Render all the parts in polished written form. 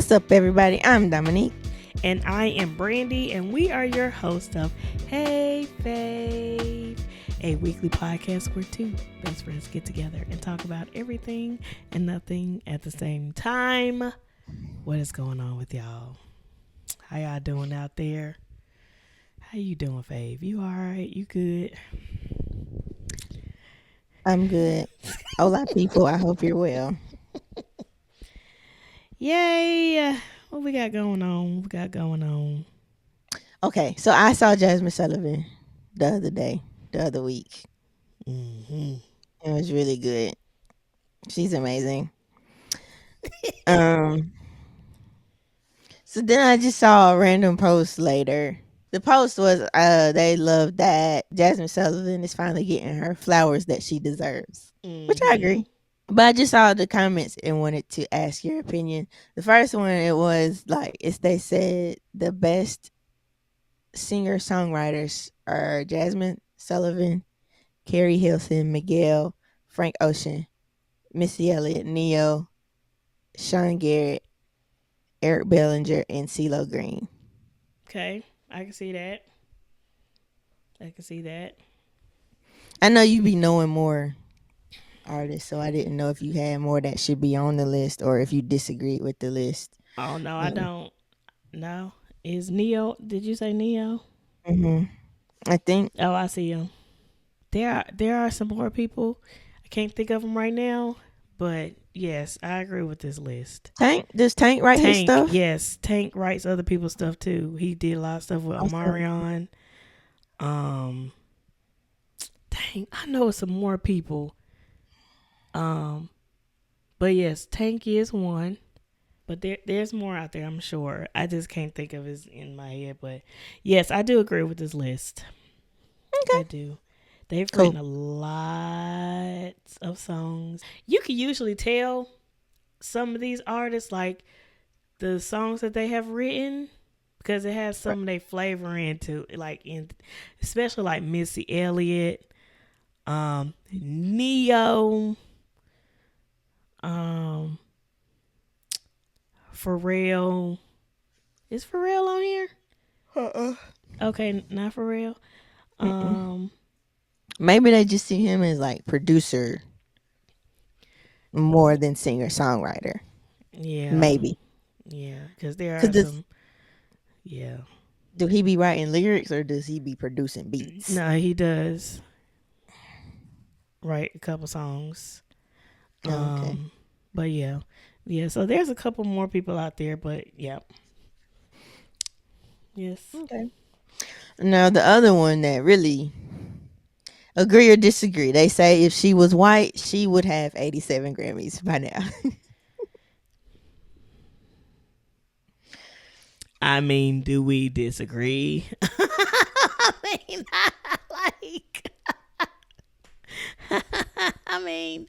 What's up, everybody? I'm Dominique. And I am Brandy, and we are your host of Hey Fave, a weekly podcast where two best friends get together and talk about everything and nothing at the same time. What is going on with y'all? How y'all doing out there? How you doing, Fave? You all right? You good? I'm good. Hola, people. I hope you're well. Yay! What we got going on? Okay, so I saw Jasmine Sullivan the other week. Mm-hmm. It was really good. She's amazing. So then I just saw a random post later. The post was they love that Jasmine Sullivan is finally getting her flowers that she deserves, which I agree. But I just saw the comments and wanted to ask your opinion. The first one, it was like, they said the best singer songwriters are Jasmine Sullivan, Carrie Hilson, Miguel, Frank Ocean, Missy Elliott, Neo, Sean Garrett, Eric Bellinger, and CeeLo Green. Okay, I can see that. I know you be knowing more artists, so I didn't know if you had more that should be on the list or if you disagreed with the list. Oh no, I don't. No, is Neo? Did you say Neo? I think. Oh, I see him. There are some more people. I can't think of them right now, but yes, I agree with this list. Does Tank write his stuff? Yes, Tank writes other people's stuff too. He did a lot of stuff with Omarion. Dang, I know some more people. But yes, Tank is one. But there's more out there, I'm sure. I just can't think of it in my head. But yes, I do agree with this list. Okay. I do. They've written a lot of songs. You can usually tell some of these artists, like the songs that they have written, because it has some of their flavor into it, like especially like Missy Elliott, Neo, Pharrell. Is Pharrell on here? Okay, not Pharrell. Maybe they just see him as like producer more than singer songwriter. Yeah, maybe. Yeah, because there are some. Yeah. Do he be writing lyrics or does he be producing beats? No, he does write a couple songs. Okay. But yeah. So there's a couple more people out there, but yeah. Yes. Okay. Now the other one that really agree or disagree. They say if she was white, she would have 87 Grammys by now. I mean, do we disagree? I mean, I mean,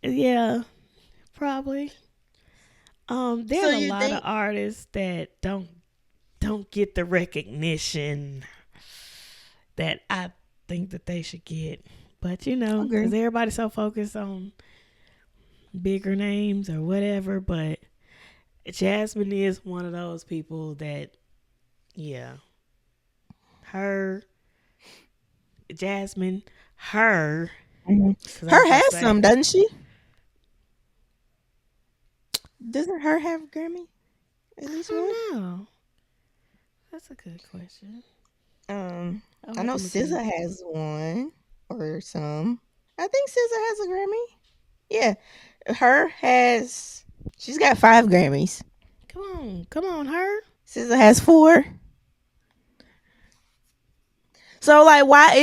yeah, probably. There's a lot of artists that don't get the recognition that I think that they should get. But because everybody's so focused on bigger names or whatever, but Jasmine is one of those people that, Jasmine, her has some, doesn't she? Doesn't her have a Grammy? At least one? No. That's a good question. I know SZA has one or some. I think SZA has a Grammy. Yeah. She's got 5 Grammys. Come on, her. SZA has 4. So like why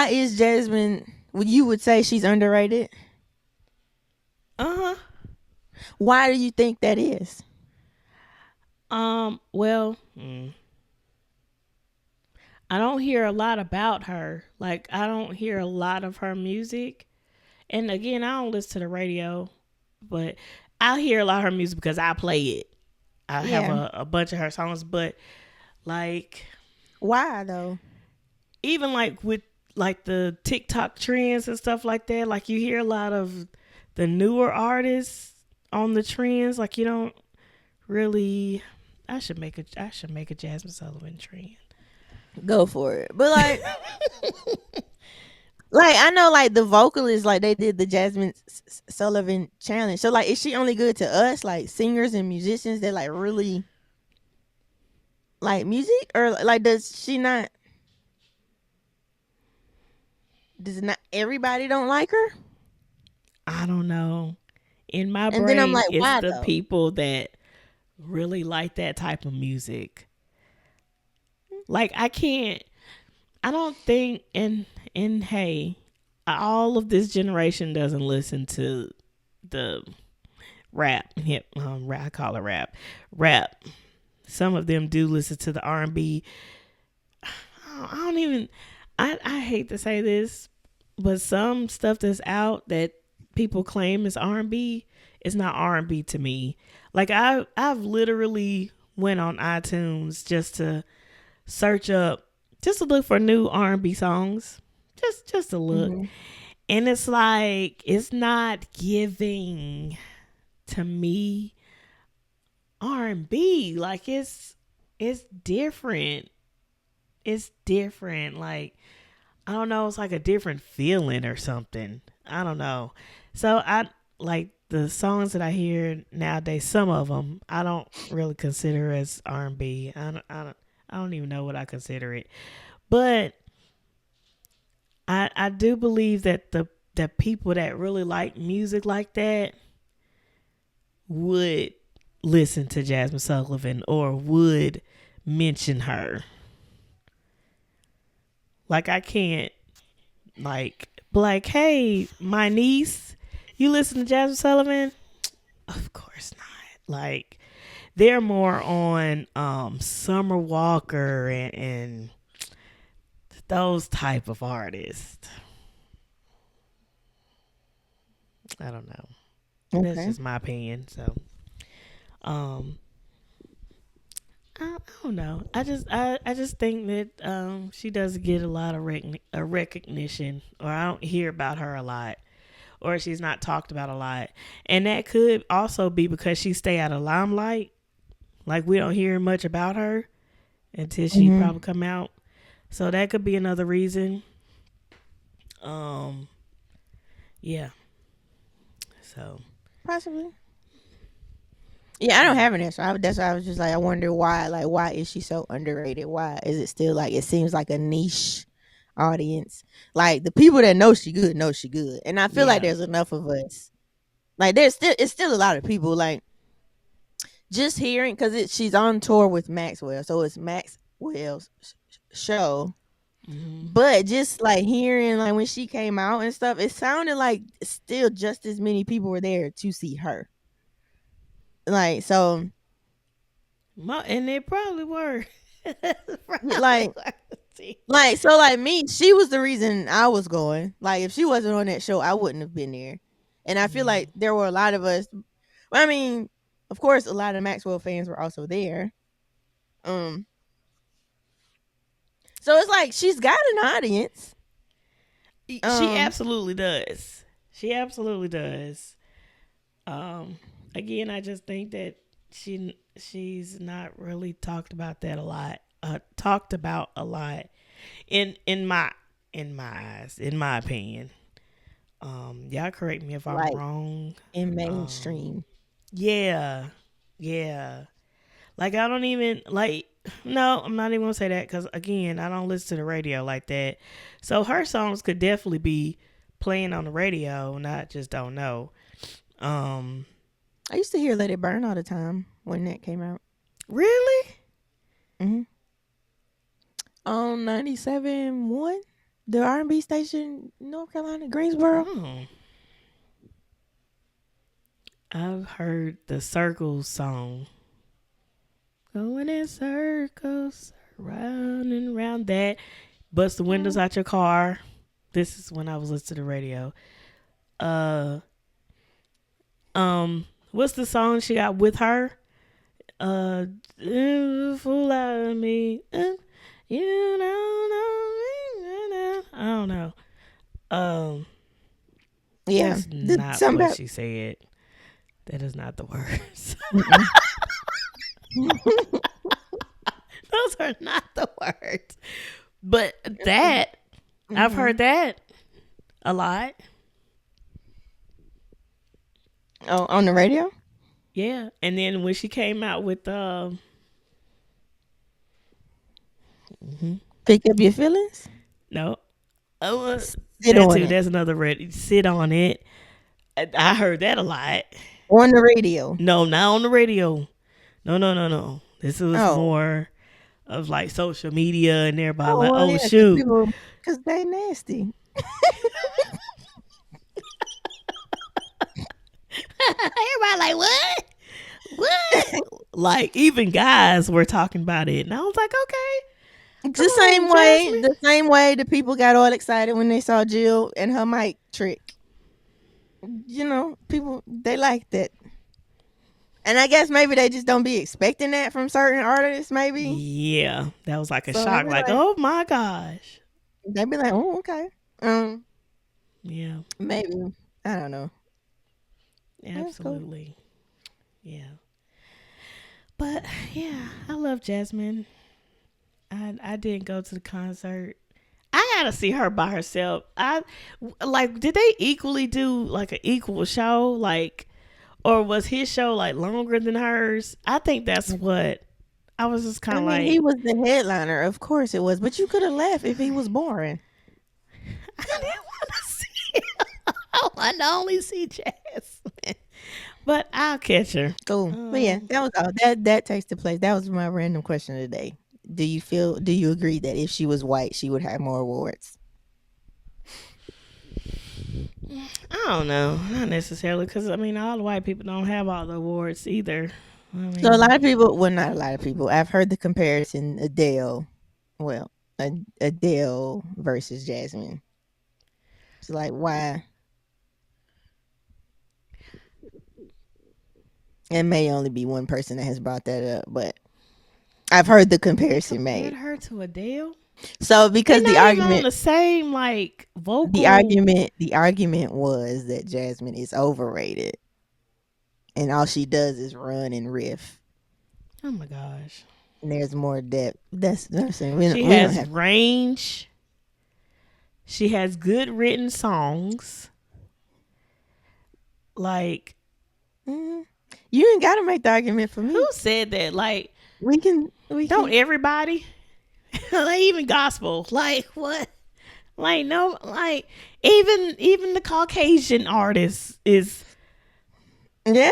is Jasmine, you would say she's underrated? Why do you think that is? Well, I don't hear a lot about her. Like, I don't hear a lot of her music. And again, I don't listen to the radio, but I hear a lot of her music because I play it. I have a bunch of her songs, but like, why though? Even like with like the TikTok trends and stuff like that, like you hear a lot of the newer artists on the trends. Like you don't really. I should make a Jasmine Sullivan trend. Go for it. But like I know like the vocalists like they did the Jasmine Sullivan challenge. So like is she only good to us like singers and musicians that like really like music or like does not everybody don't like her? I don't know. In my And then I'm brain, like it's why the though? people that really like that type of music. Like I can't. I don't think. And hey, all of this generation doesn't listen to the rap. Hip. I call it rap. Some of them do listen to the R&B. I don't even. I hate to say this, but some stuff that's out that people claim is R&B is not R&B to me. Like I've literally went on iTunes just to search up, just to look for new R&B songs, just to look, Mm-hmm. and it's like it's not giving to me R&B. Like it's different. It's different. Like I don't know, it's like a different feeling or something. I don't know. So I like the songs that I hear nowadays. Some of them I don't really consider as R&B. I don't even know what I consider it. But I do believe that the people that really like music like that would listen to Jasmine Sullivan or would mention her. Like I can't like, hey, my niece, you listen to Jasmine Sullivan? Of course not. Like they're more on Summer Walker and those type of artists. I don't know. That's Okay. just my opinion. So um I don't know. I just think that she doesn't get a lot of recognition, or I don't hear about her a lot, or she's not talked about a lot, and that could also be because she stay out of limelight. Like we don't hear much about her until she Mm-hmm. probably come out. So that could be another reason. Um, yeah. So Possibly. Yeah, I don't have an answer. That's why I was just like, I wonder why. Like, why is she so underrated? Why is it still like it seems like a niche audience? Like the people that know she good, and I feel like yeah. there's enough of us. Like, there's still it's still a lot of people like just hearing because she's on tour with Maxwell, so it's Maxwell's show. Hmm. But just like hearing like when she came out and stuff, it sounded like still just as many people were there to see her. Like so, And they probably were. Probably like were. See. like me, she was the reason I was going. Like if she wasn't on that show, I wouldn't have been there. And I feel Yeah. like there were a lot of us. I mean, of course, a lot of Maxwell fans were also there. Um, so it's like she's got an audience. She Um, absolutely does. She absolutely does. Um, Again, I just think that she's not really talked about that a lot. Talked about a lot in my eyes, in my opinion. Y'all correct me if I'm like wrong. in Um, mainstream. yeah, yeah. Like I don't even like. No, I'm not even gonna say that because again, I don't listen to the radio like that. So her songs could definitely be playing on the radio, and I just don't know. Um, I used to hear "Let It Burn" all the time when that came out. really? Hmm. On 97.1, the R&B station, North Carolina, Greensboro. Oh, I've heard the Circles song. Going in circles, round and round. That bust the windows out your car. This is when I was listening to the radio. Uh, what's the song she got with her? Uh, Fool out of me. You don't know me. I don't know. Um, Yeah, that's the not something what about she said. That is not the words. Mm-mm. Those are not the words. But that I've Mm-hmm. heard that a lot. Oh, on the radio? Yeah. And then when she came out with Pick up your feelings? no. Oh, Sit that on too. it. That's another red. Sit on it. I heard that a lot. On the radio. No, not on the radio. No, no, no, no. This was Oh. more of like social media and everybody Oh, like, well, oh yeah, because shoot. people, because they nasty. Everybody like what? What? Like even guys were talking about it, and I was like, okay, come The same on, way, Jasmine. the same way the people got all excited when they saw Jill and her mic trick. People they like that. And I guess maybe they just don't be expecting that from certain artists, maybe. Yeah, that was like a So they shock. be Like, like, oh my gosh. oh, okay. Yeah, Maybe. I don't know. That's cool. absolutely. Yeah, but yeah, I love Jasmine. I didn't go to the concert. I gotta see her by herself. I like. Did they equally do like an equal show? Like, or was his show like longer than hers? I think that's what I was just kind I of mean, he like. was the headliner, of course it was, but you could have left if he was boring. I didn't want to see it. I want to only see Jasmine, but I'll catch her. Cool. But yeah, that was all. That takes the place. That was my random question of the day. Do you agree that if she was white, she would have more awards? I don't know, not necessarily, because I mean, all the white people don't have all the awards either. I So a mean, lot of people, well, not a lot of people. I've heard the comparison Adele, well, Adele versus Jasmine. It's like why? It may only be one person that has brought that up, but I've heard the they comparison compared made. her to Adele. So They because the not even on argument, the same like the vocal. argument, the argument was that Jasmine is overrated, and all she does is run and riff. Oh my gosh. And there's more depth. That's saying She we don't has have. range. She has good written songs. Like, Mhm. You ain't got to make the argument for who me. said that? Like, We don't can. everybody? Like even gospel. Like what? Like no, like even the Caucasian artist is Yeah,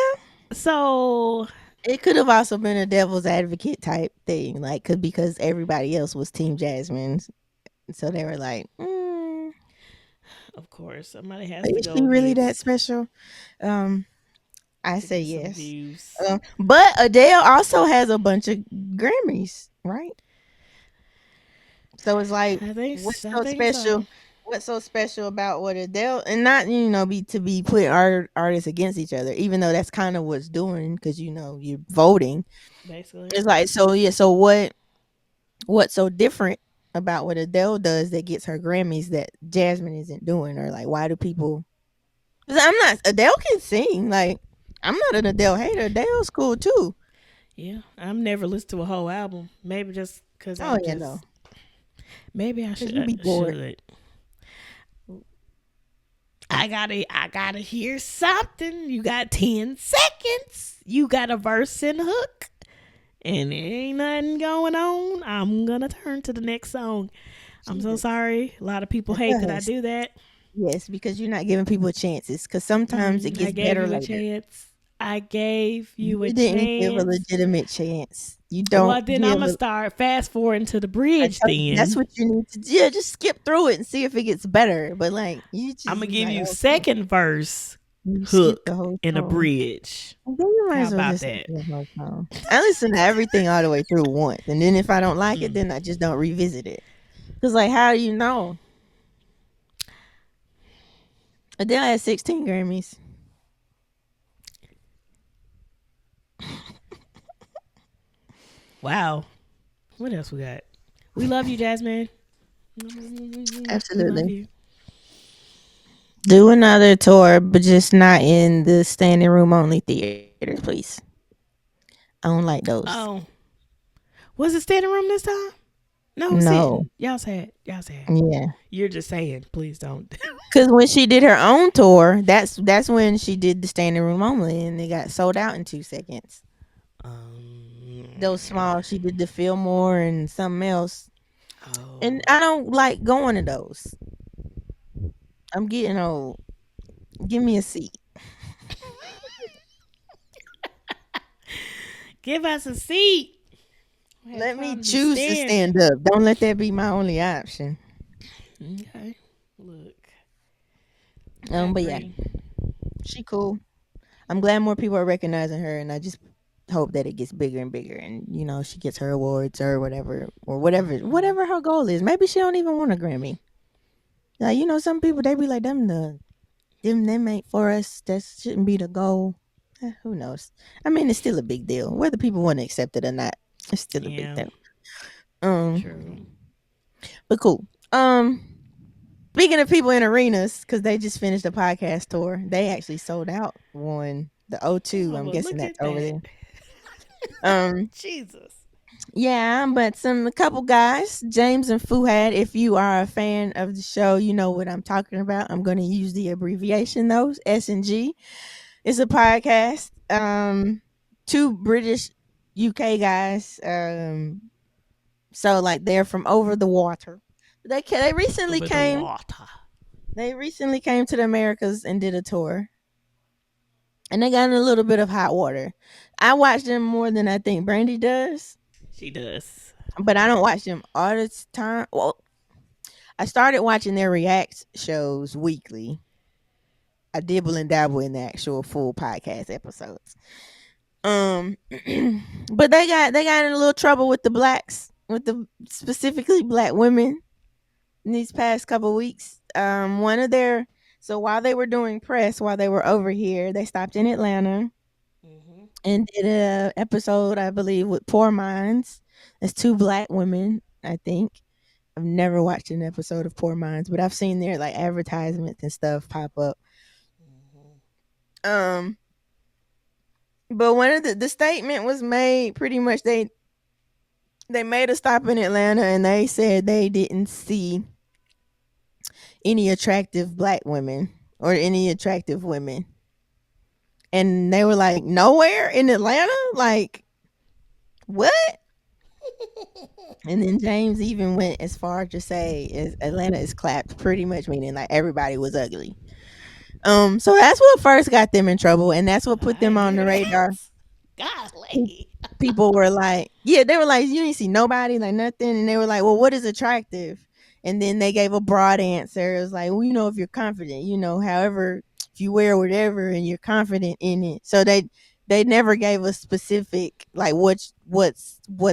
so. it could have also been a devil's advocate type thing, like because everybody else was Team Jasmine, so they were like, Of course, somebody has to "Is she go really that against special?" Um, I to say get some yes. views. But Adele also has a bunch of Grammys, right? So it's like, what's I so think special? so. What's so special about what Adele and not be putting artists against each other, even though that's kind of what's doing because you're voting. Basically, It's like so yeah. So what's so different about what Adele does that gets her Grammys that Jasmine isn't doing, or like why do people? 'Cause I'm not Adele can sing. Like I'm not an Adele hater. Adele's cool too. yeah. I've never listened to a whole album. Maybe just because Oh I'm yeah, no, just maybe I because should you be bored. should. I gotta hear something. You got 10 seconds. You got a verse and hook. And there ain't nothing going on. I'm gonna turn to the next song. I'm so Jesus. sorry. A lot of people hate that I Yes, do that. yes, because you're not giving people chances. Because sometimes it I gets gave better you a later. chance. I gave you a You didn't give a chance. legitimate chance. You Well, don't then I'm give gonna a. start fast forwarding to the I bridge. tell you, that's Then what you need to do. Yeah, just skip through it and see if it gets better. But like you I'm just gonna was give like, you okay, second verse, you skip the hook, whole and a song. bridge. And then you might How as well about listen to that? the whole song. I listen to everything all the way through once, and then if I don't like it, Mm. then I just don't revisit it. Cause like, how do you know? Adele has 16 Grammys. Wow. What else we got? We love you, Jasmine. We love Absolutely. you. Do another tour, but just not in the standing room only theaters, please. I don't like those. Oh, was it standing room this time? No, it was No. sitting. Y'all said. Y'all said. Yeah. You're just saying. Please don't. Cause when she did her own tour, that's when she did the standing room only, and it got sold out in 2 seconds. Those small, she did the Fillmore and something else, and Oh. I don't like going to those. I'm getting old. Give me a seat. Give us a seat. We had Let me time to be choose to standing. stand up. Don't let that be my only option. Okay. Look, I But yeah, agree. she cool. I'm glad more people are recognizing her, and I just hope that it gets bigger and bigger, and she gets her awards or Hmm. whatever her goal is. Maybe she don't even want a Grammy. Like some people they be like them ain't for us. That shouldn't be the goal. Who knows? I mean, it's still a big deal whether people want to accept it or not. It's still a big Yeah. deal. Um, True. but cool. Um, Speaking of people in arenas, because they just finished a podcast tour, they actually sold out one, the O2. Oh, I'm well, guessing look that's at over that. there. Um, Jesus. yeah, but a couple guys, James and Fuhad. If you are a fan of the show, you know what I'm talking about. I'm going to use the abbreviation though, S&G. It's a podcast. Two British UK guys. So like they're from over the water. They recently Over the came. water. They recently came to the Americas and did a tour, and they got in a little bit of hot water. I watch them more than I think Brandy does, She does. but I don't watch them all the time. Well, I started watching their react shows weekly. I dibble and dabble in the actual full podcast episodes. Um, but they got in a little trouble with the blacks, with the specifically black women in these past couple weeks. One of their so while they were doing press, while they were over here, they stopped in Atlanta Hmm. and did a episode, I believe, with Poor Minds. It's two black women, I think. I've never watched an episode of Poor Minds, but I've seen their like advertisements and stuff pop up. Hmm. Um, but one of the statement was made pretty much they made a stop in Atlanta and they said they didn't see any attractive black women or any attractive women. And they were like, nowhere in Atlanta? Like, what? And then James even went as far to say Atlanta is clapped, pretty much meaning like everybody was ugly. So that's what first got them in trouble, and that's what put I them didn't on hear the that. radar. Pe- Golly. People were like, yeah, they were like, you didn't see nobody, like nothing, and they were like, well, what is attractive? And then they gave a broad answer. It was like, well, if you're confident, however, if you wear whatever and you're confident in it. So they never gave a specific like what's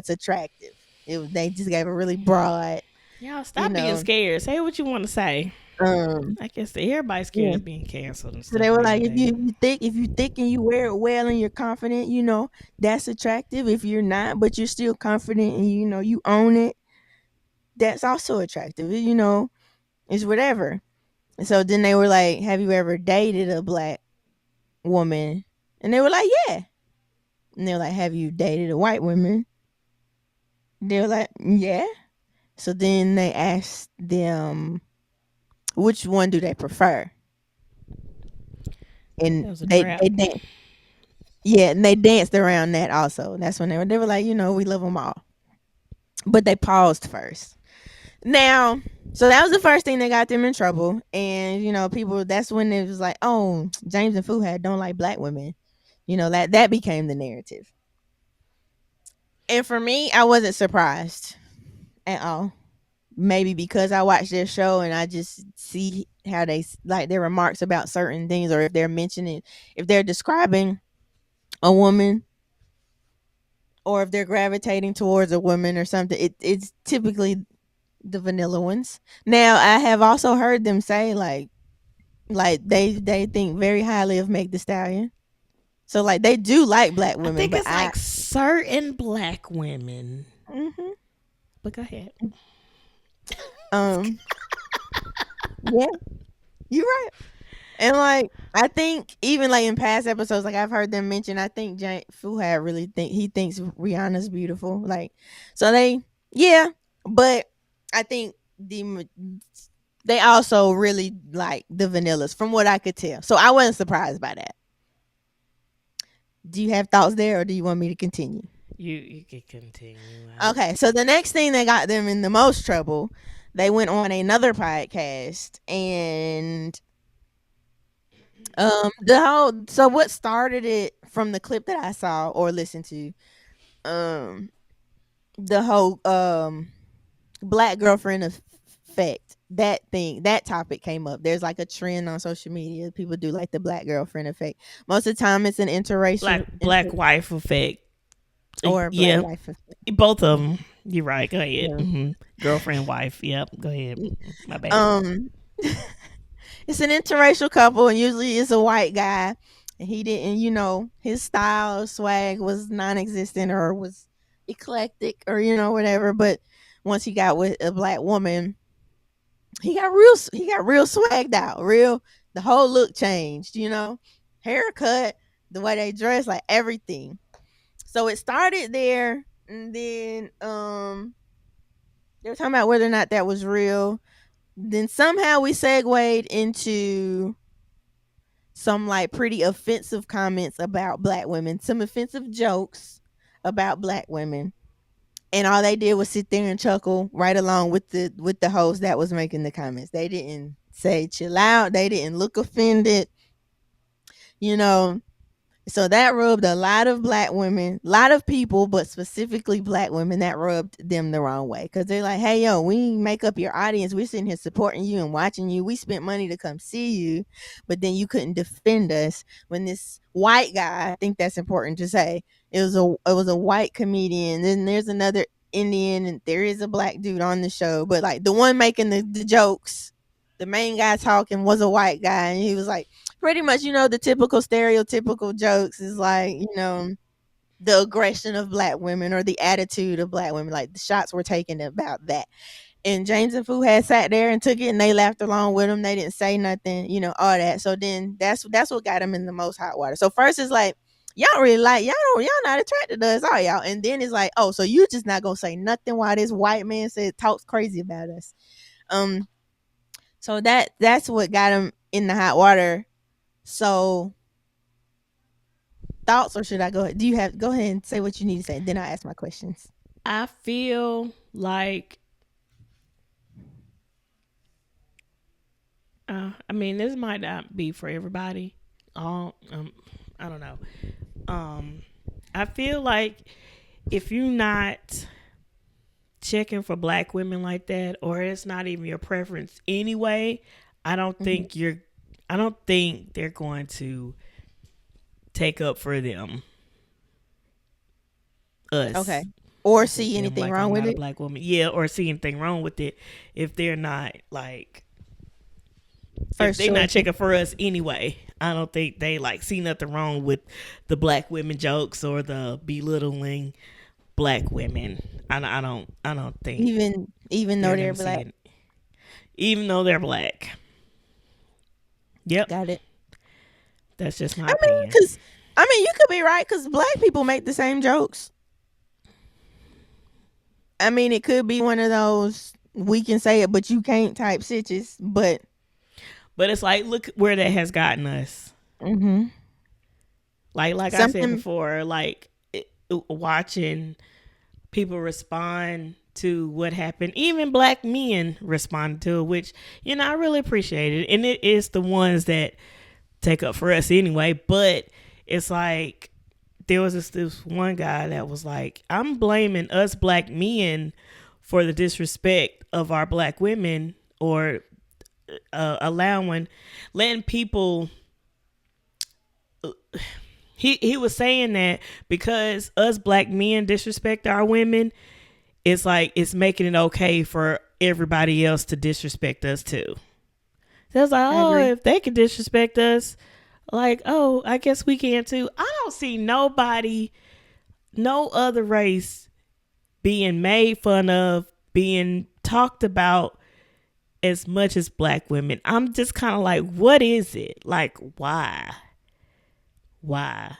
attractive. They just gave a really broad, Y'all you stop being know. scared. Say what you want to say. Um, I guess everybody's scared yeah. of being canceled and So they stuff were like, nowadays. if you thick and you wear it well and you're confident, that's attractive. If you're not, but you're still confident and you own it, that's also attractive. It's whatever. And so then they were like, have you ever dated a black woman? And they were like, yeah. And they were like, have you dated a white woman? They were like, yeah. So then they asked them, which one do they prefer? And That was a they trap. they danced, yeah, and they danced around that also. That's when they were like, we love them all, but they paused first. Now, so that was the first thing that got them in trouble, and people. That's when it was like, oh, James and Fuhad don't like black women. That became the narrative. And for me, I wasn't surprised at all. Maybe because I watched their show and I just see how they like their remarks about certain things, or if they're describing a woman, or if they're gravitating towards a woman or something. It's typically the vanilla ones. Now, I have also heard them say like they think very highly of Meg the Stallion. So like they do like black I women, think but it's like certain black women. mhm, But go ahead. um yeah, you're right. And like I think even like in past episodes, like I've heard them mention, I think Fuhad really he thinks Rihanna's beautiful. Like so yeah, but I think they also really like the vanillas from what I could tell. So I wasn't surprised by that. Do you have thoughts there, or do you want me to continue? You can continue. Okay, so the next thing that got them in the most trouble, they went on another podcast and the whole so what started it from the clip that I saw or listened to, um the whole black girlfriend effect. That thing, that topic came up. There's like a trend on social media. People do like the black girlfriend effect. Most of the time it's an interracial Black wife effect. or black Yeah, wife effect. both of them. You're right. Go ahead. Yeah. Girlfriend, wife. Yep. Go ahead. My bad. Um it's an interracial couple, and usually it's a white guy. And he didn't, his style, swag was non-existent or was eclectic or whatever. But once he got with a black woman, he got real swagged out. Real, the whole look changed. Haircut, the way they dress, like everything. So it started there, and then they were talking about whether or not that was real. Then somehow we segued into some like pretty offensive comments about black women, some offensive jokes about black women. And all they did was sit there and chuckle right along with the host that was making the comments. They didn't say chill out. They didn't look offended. You know, So that rubbed a lot of black women, a lot of people, but specifically black women, that rubbed them the wrong way. Cause they're like, hey, yo, we make up your audience. We're sitting here supporting you and watching you. We spent money to come see you, but then you couldn't defend us when this white guy, I think that's important to say, it was a white comedian. Then there's another Indian and there is a black dude on the show. But like the one making the jokes, the main guy talking was a white guy. And he was like, pretty much, the typical stereotypical jokes is like, the aggression of black women or the attitude of black women. Like the shots were taken about that. And James and Fu had sat there and took it and they laughed along with him. They didn't say nothing, all that. So then that's what got them in the most hot water. So first it's like, y'all really like y'all not attracted to us, are y'all? And then it's like, oh, so you just not gonna say nothing while this white man talks crazy about us. Um, so that's what got him in the hot water. So thoughts, or should I go ahead? Go ahead and say what you need to say, and then I'll ask my questions. I feel like I mean, this might not be for everybody. I don't know. Um, I feel like if you're not checking for black women like that, or it's not even your preference anyway, I don't Mhm. think you're. I don't think they're going to take up for them. Okay. Us. Or With see them anything like wrong I'm with not a it? black woman. Yeah, or see anything wrong with it if they're not like if First they not choice. checking for us anyway. I don't think they like see nothing wrong with the black women jokes or the belittling black women. I don't think Even though they're they're gonna see black. it, even though they're black. Yep, Got it. that's just my I mean, opinion. cause you could be right, cause black people make the same jokes. I mean, it could be one of those we can say it, but you can't type stitches. But But it's like look where that has gotten us. hmm Like I said something. before, like watching people respond to what happened. Even black men responded to it, which I really appreciate it. And it is the ones that take up for us anyway. But it's like there was this one guy that was like, "I'm blaming us black men for the disrespect of our black women, or letting people." He was saying that because us black men disrespect our women, it's like it's making it okay for everybody else to disrespect us too. So it's like, I oh, agree. if they can disrespect us, like, oh, I guess we can too. I don't see nobody, no other race being made fun of, being talked about as much as black women. I'm just kind of like, what is it? Like, why? Why?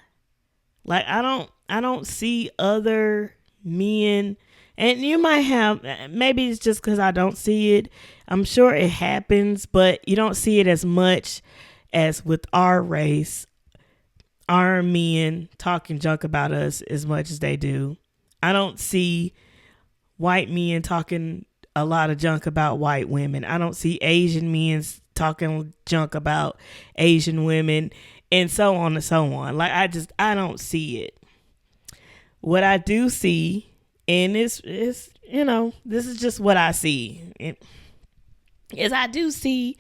Like, I don't see other men, and you might have, maybe it's just because I don't see it. I'm sure it happens, but you don't see it as much as with our race, our men talking junk about us as much as they do. I don't see white men talking a lot of junk about white women. I don't see Asian men talking junk about Asian women, and so on and so on. Like, I don't see it. What I do see, and it's this is just what I see, is I do see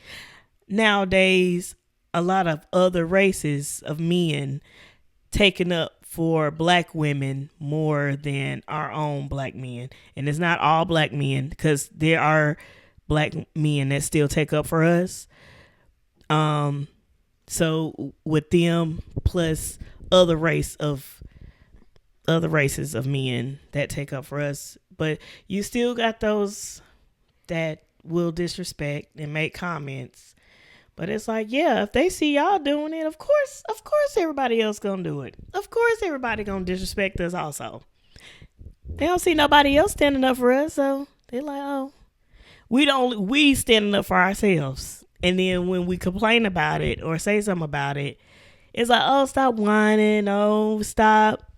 nowadays a lot of other races of men taking up for black women more than our own black men. And it's not all black men, because there are black men that still take up for us. So with them plus other race of other races of men that take up for us, but you still got those that will disrespect and make comments. But it's like, yeah, if they see y'all doing it, of course everybody else gonna do it. Of course everybody gonna disrespect us also. They don't see nobody else standing up for us, so they're like, oh, we standing up for ourselves. And then when we complain about it or say something about it, it's like, oh, stop whining, oh, stop.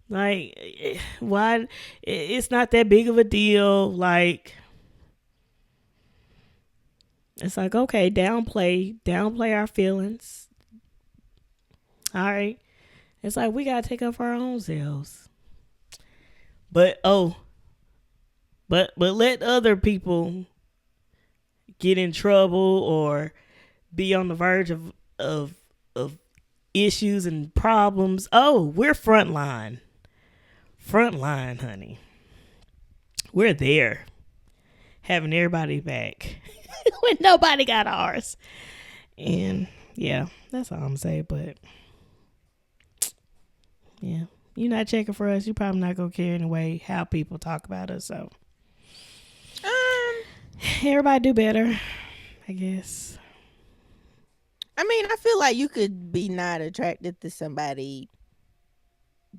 Like, why? It's not that big of a deal. Like, it's like, okay, downplay our feelings. All right. It's like, we gotta take up for our own selves. But but let other people get in trouble or be on the verge of issues and problems. Oh, we're frontline, honey. We're there, having everybody back when nobody got ours. And yeah, that's all I'm saying. But yeah, you're not checking for us. You're probably not gonna care anyway how people talk about us. So Um, everybody do better, I guess. I mean, I feel like you could be not attracted to somebody.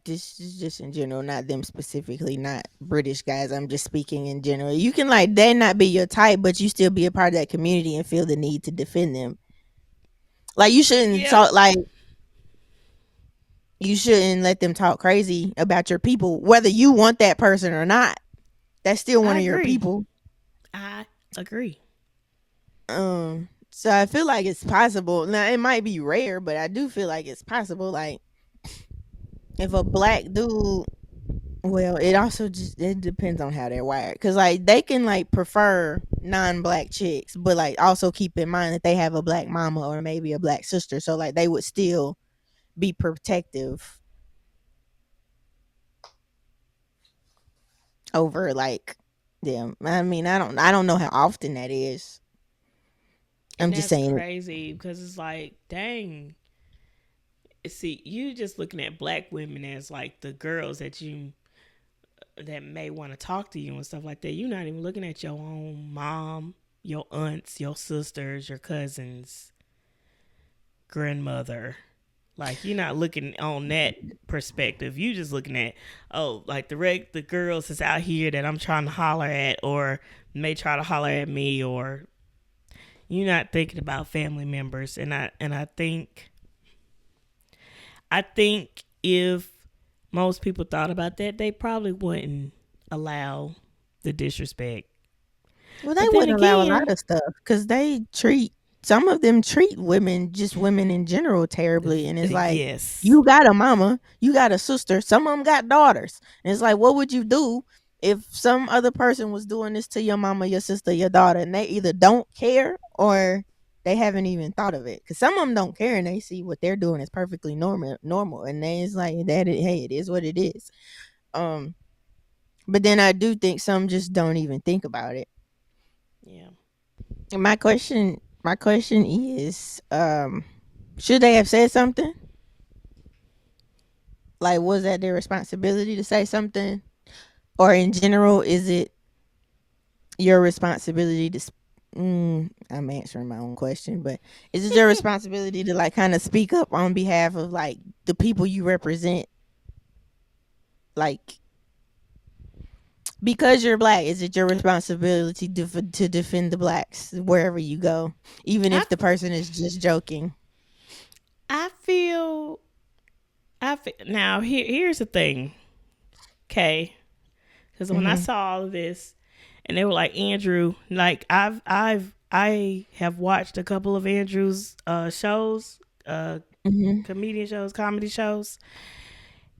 This is just in general, not them specifically, not British guys. I'm just speaking in general. You can like they not be your type, but you still be a part of that community and feel the need to defend them. Like you shouldn't Yep, talk like you shouldn't let them talk crazy about your people, whether you want that person or not. That's still one I of your agree. people. I agree. So I feel like it's possible. Now it might be rare, but I do feel like it's possible. Like if a black dude, well, it also just it depends on how they're wired, cause like they can like prefer non-black chicks, but like also keep in mind that they have a black mama or maybe a black sister, so like they would still be protective over like them. I mean, I don't know how often that is. I'm And just that's saying. crazy because it's like, dang. See, you just looking at black women as like the girls that may want to talk to you and stuff like that. You're not even looking at your own mom, your aunts, your sisters, your cousins, grandmother. Like, you're not looking on that perspective. You just looking at, oh, like the girls that's out here that I'm trying to holler at or may try to holler at me, or you're not thinking about family members. And I think if most people thought about that, they probably wouldn't allow the disrespect. Well, they But then wouldn't allow a lot again, of stuff because they treat some of them treat women, just women in general, terribly. And it's like, yes, you got a mama, you got a sister, some of them got daughters. And it's like, what would you do if some other person was doing this to your mama, your sister, your daughter, and they either don't care or they haven't even thought of it? Because some of them don't care and they see what they're doing is perfectly normal, and they it's like that. Hey, it is what it is. Um, but then I do think some just don't even think about it. yeah, My question is, should they have said something? Like, was that their responsibility to say something, or in general, is it your responsibility to I'm answering my own question, but is it your responsibility to like kind of speak up on behalf of like the people you represent? Like, because you're black, is it your responsibility to defend the blacks wherever you go, even I if the person is just joking? I feel now here's the thing, okay? Because when I Mm-hmm. saw all of this, and they were like, Andrew, like I have watched a couple of Andrew's shows, Mm-hmm. comedian shows, comedy shows,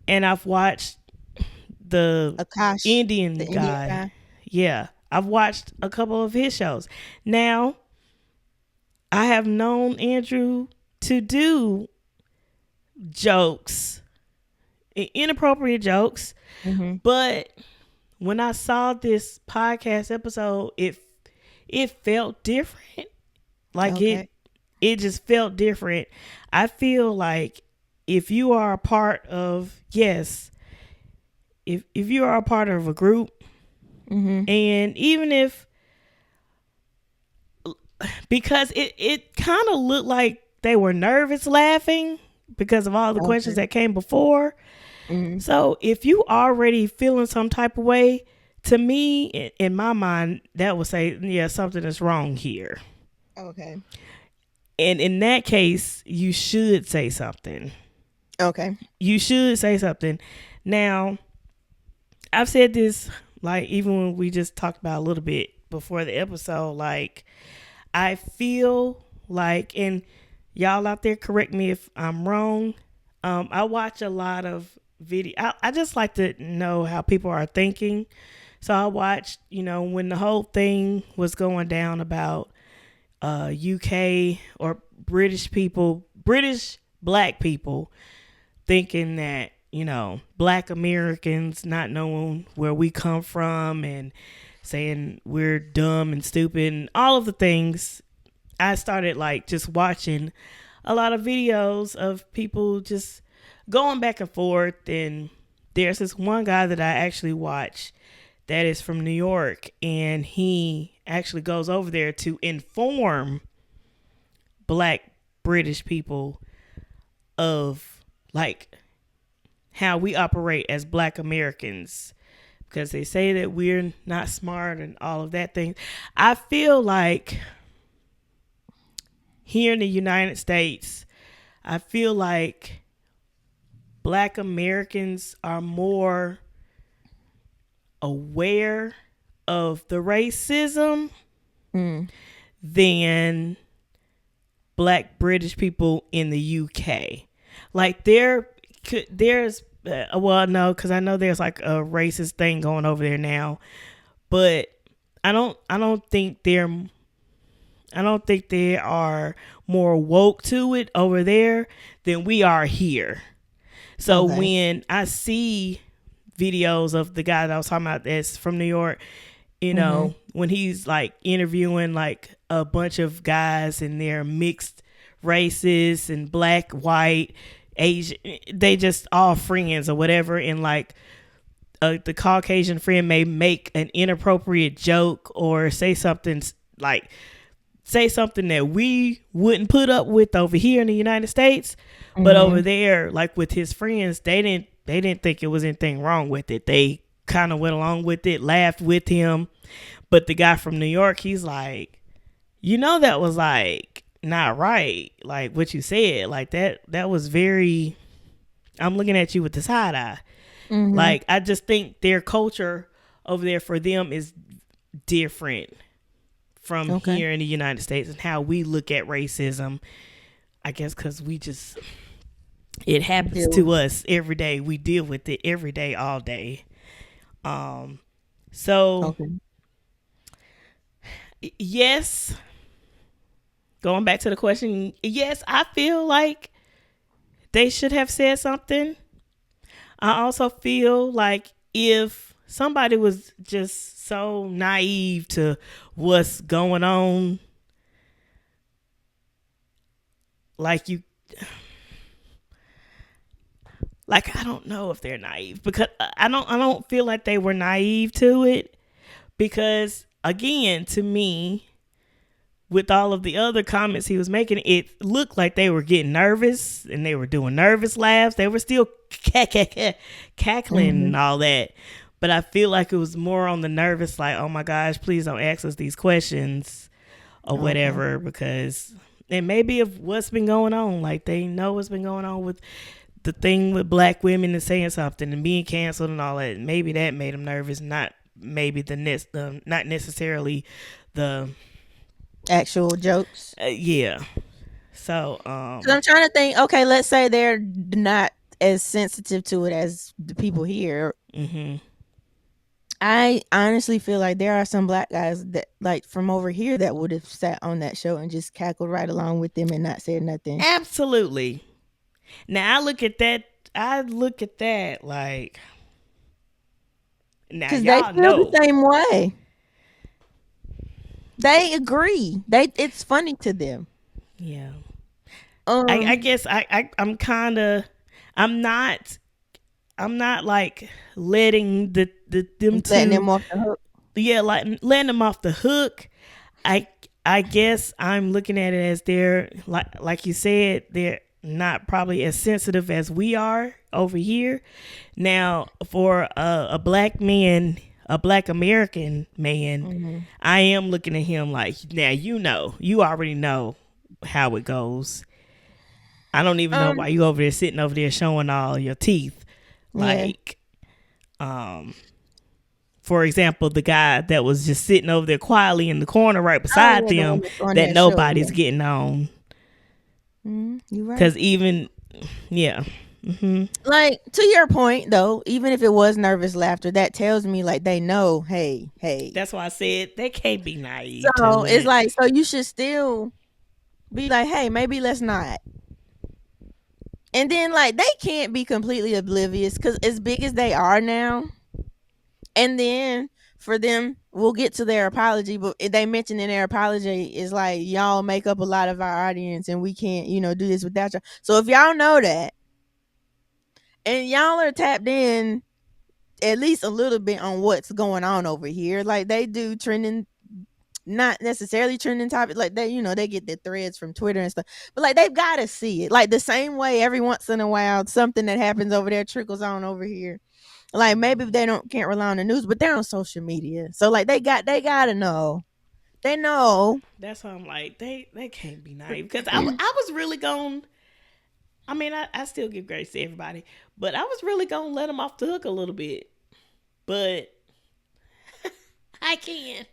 and I've watched the Akash, the Indian Indian guy. guy. Yeah, I've watched a couple of his shows. Now, I have known Andrew to do jokes, inappropriate jokes, Mm-hmm. but when I saw this podcast episode, it felt different. Like Okay. it just felt different. I feel like if you are a part of if you are a part of a group, Mm-hmm. and even if, because it kind of looked like they were nervous laughing because of all the questions Okay. that came before. Mm-hmm. So if you already feeling some type of way, to me, in my mind, that would say, yeah, something is wrong here. Okay. And in that case, you should say something. Okay. You should say something. Now, I've said this, like, even when we just talked about a little bit before the episode, like, I feel like, and y'all out there, correct me if I'm wrong. I watch a lot of video. I just like to know how people are thinking. So I watched, when the whole thing was going down about UK or British black people thinking that, black Americans not knowing where we come from and saying we're dumb and stupid and all of the things. I started like just watching a lot of videos of people just going back and forth. And there's this one guy that I actually watch that is from New York, and he actually goes over there to inform black British people of like how we operate as black Americans, because they say that we're not smart and all of that thing. I feel like here in the United States, I feel like black Americans are more aware of the racism Mm. than black British people in the UK. Like there's well, no, because I know there's like a racist thing going over there now, but I don't think they are more woke to it over there than we are here. So Okay. when I see videos of the guy that I was talking about that's from New York, Mm-hmm. when he's like interviewing like a bunch of guys and they're mixed races and black, white, Asian, they just all friends or whatever, and like the Caucasian friend may make an inappropriate joke or like say something that we wouldn't put up with over here in the United States, but over Mm-hmm. there, like with his friends, they didn't think it was anything wrong with it. They kind of went along with it, laughed with him. But the guy from New York, he's like, that was like not right. Like what you said, like that was very. I'm looking at you with the side eye. Mm-hmm. Like I just think their culture over there for them is different from Okay. here in the United States and how we look at racism. I guess because it happens Deal with to us every day. We deal with it every day, all day. Um, it. so Okay. yes, going back to the question, yes, I feel like they should have said something. I also feel like if somebody was just so naive to what's going on, like you, like I don't know if they're naive, because I don't feel like they were naive to it, because again, to me, with all of the other comments he was making, it looked like they were getting nervous and they were doing nervous laughs. They were still cackling Mm-hmm. and all that. But I feel like it was more on the nervous, like, oh my gosh, please don't ask us these questions or Okay. whatever, because it may be of what's been going on. Like, they know what's been going on with the thing with black women and saying something and being canceled and all that. Maybe that made them nervous, not maybe not necessarily the Actual jokes. yeah. So, 'Cause I'm trying to think. Okay, let's say they're not as sensitive to it as the people here. mm-hmm. I honestly feel like there are some black guys that, like from over here, that would have sat on that show and just cackled right along with them and not said nothing. Absolutely. Now I look at that like, now Because they y'all feel the know. same way. They agree. It's funny to them. Yeah. I Um, guess I'm kind of, I'm not, I'm not like letting them letting to, them off the hook. yeah, like letting them off the hook. I I guess I'm looking at it as they're like you said, they're not probably as sensitive as we are over here. Now, for a black man, a black American man, Hmm. I am looking at him like, now you already know how it goes. I don't even know Um, why you over there sitting over there showing all your teeth. yeah. Like, for example, the guy that was just sitting over there quietly in the corner right Oh beside yeah, the one them that's on that that show. nobody's Yeah. getting on. You right. Because even, yeah. Hmm. Like, to your point though, even if it was nervous laughter, that tells me like they know, hey, hey. That's why I said they can't be naive So to it's it. like, so you should still be like, hey, maybe let's not. And then like they can't be completely oblivious because as big as they are now, and then for them, we'll get to their apology, but they mentioned in their apology is like, y'all make up a lot of our audience and we can't, do this without y'all. So if y'all know that and y'all are tapped in at least a little bit on what's going on over here, like they do trending, not necessarily trending topic, like they, they get the threads from Twitter and stuff, but like they've got to see it. Like the same way every once in a while something that happens over there trickles on over here. Like maybe they don't can't rely on the news, but they're on social media. So like they gotta know. They know. That's why I'm like, they can't be naive. Because I was really going, I mean, I still give grace to everybody, but I was really going to let them off the hook a little bit. But I can't.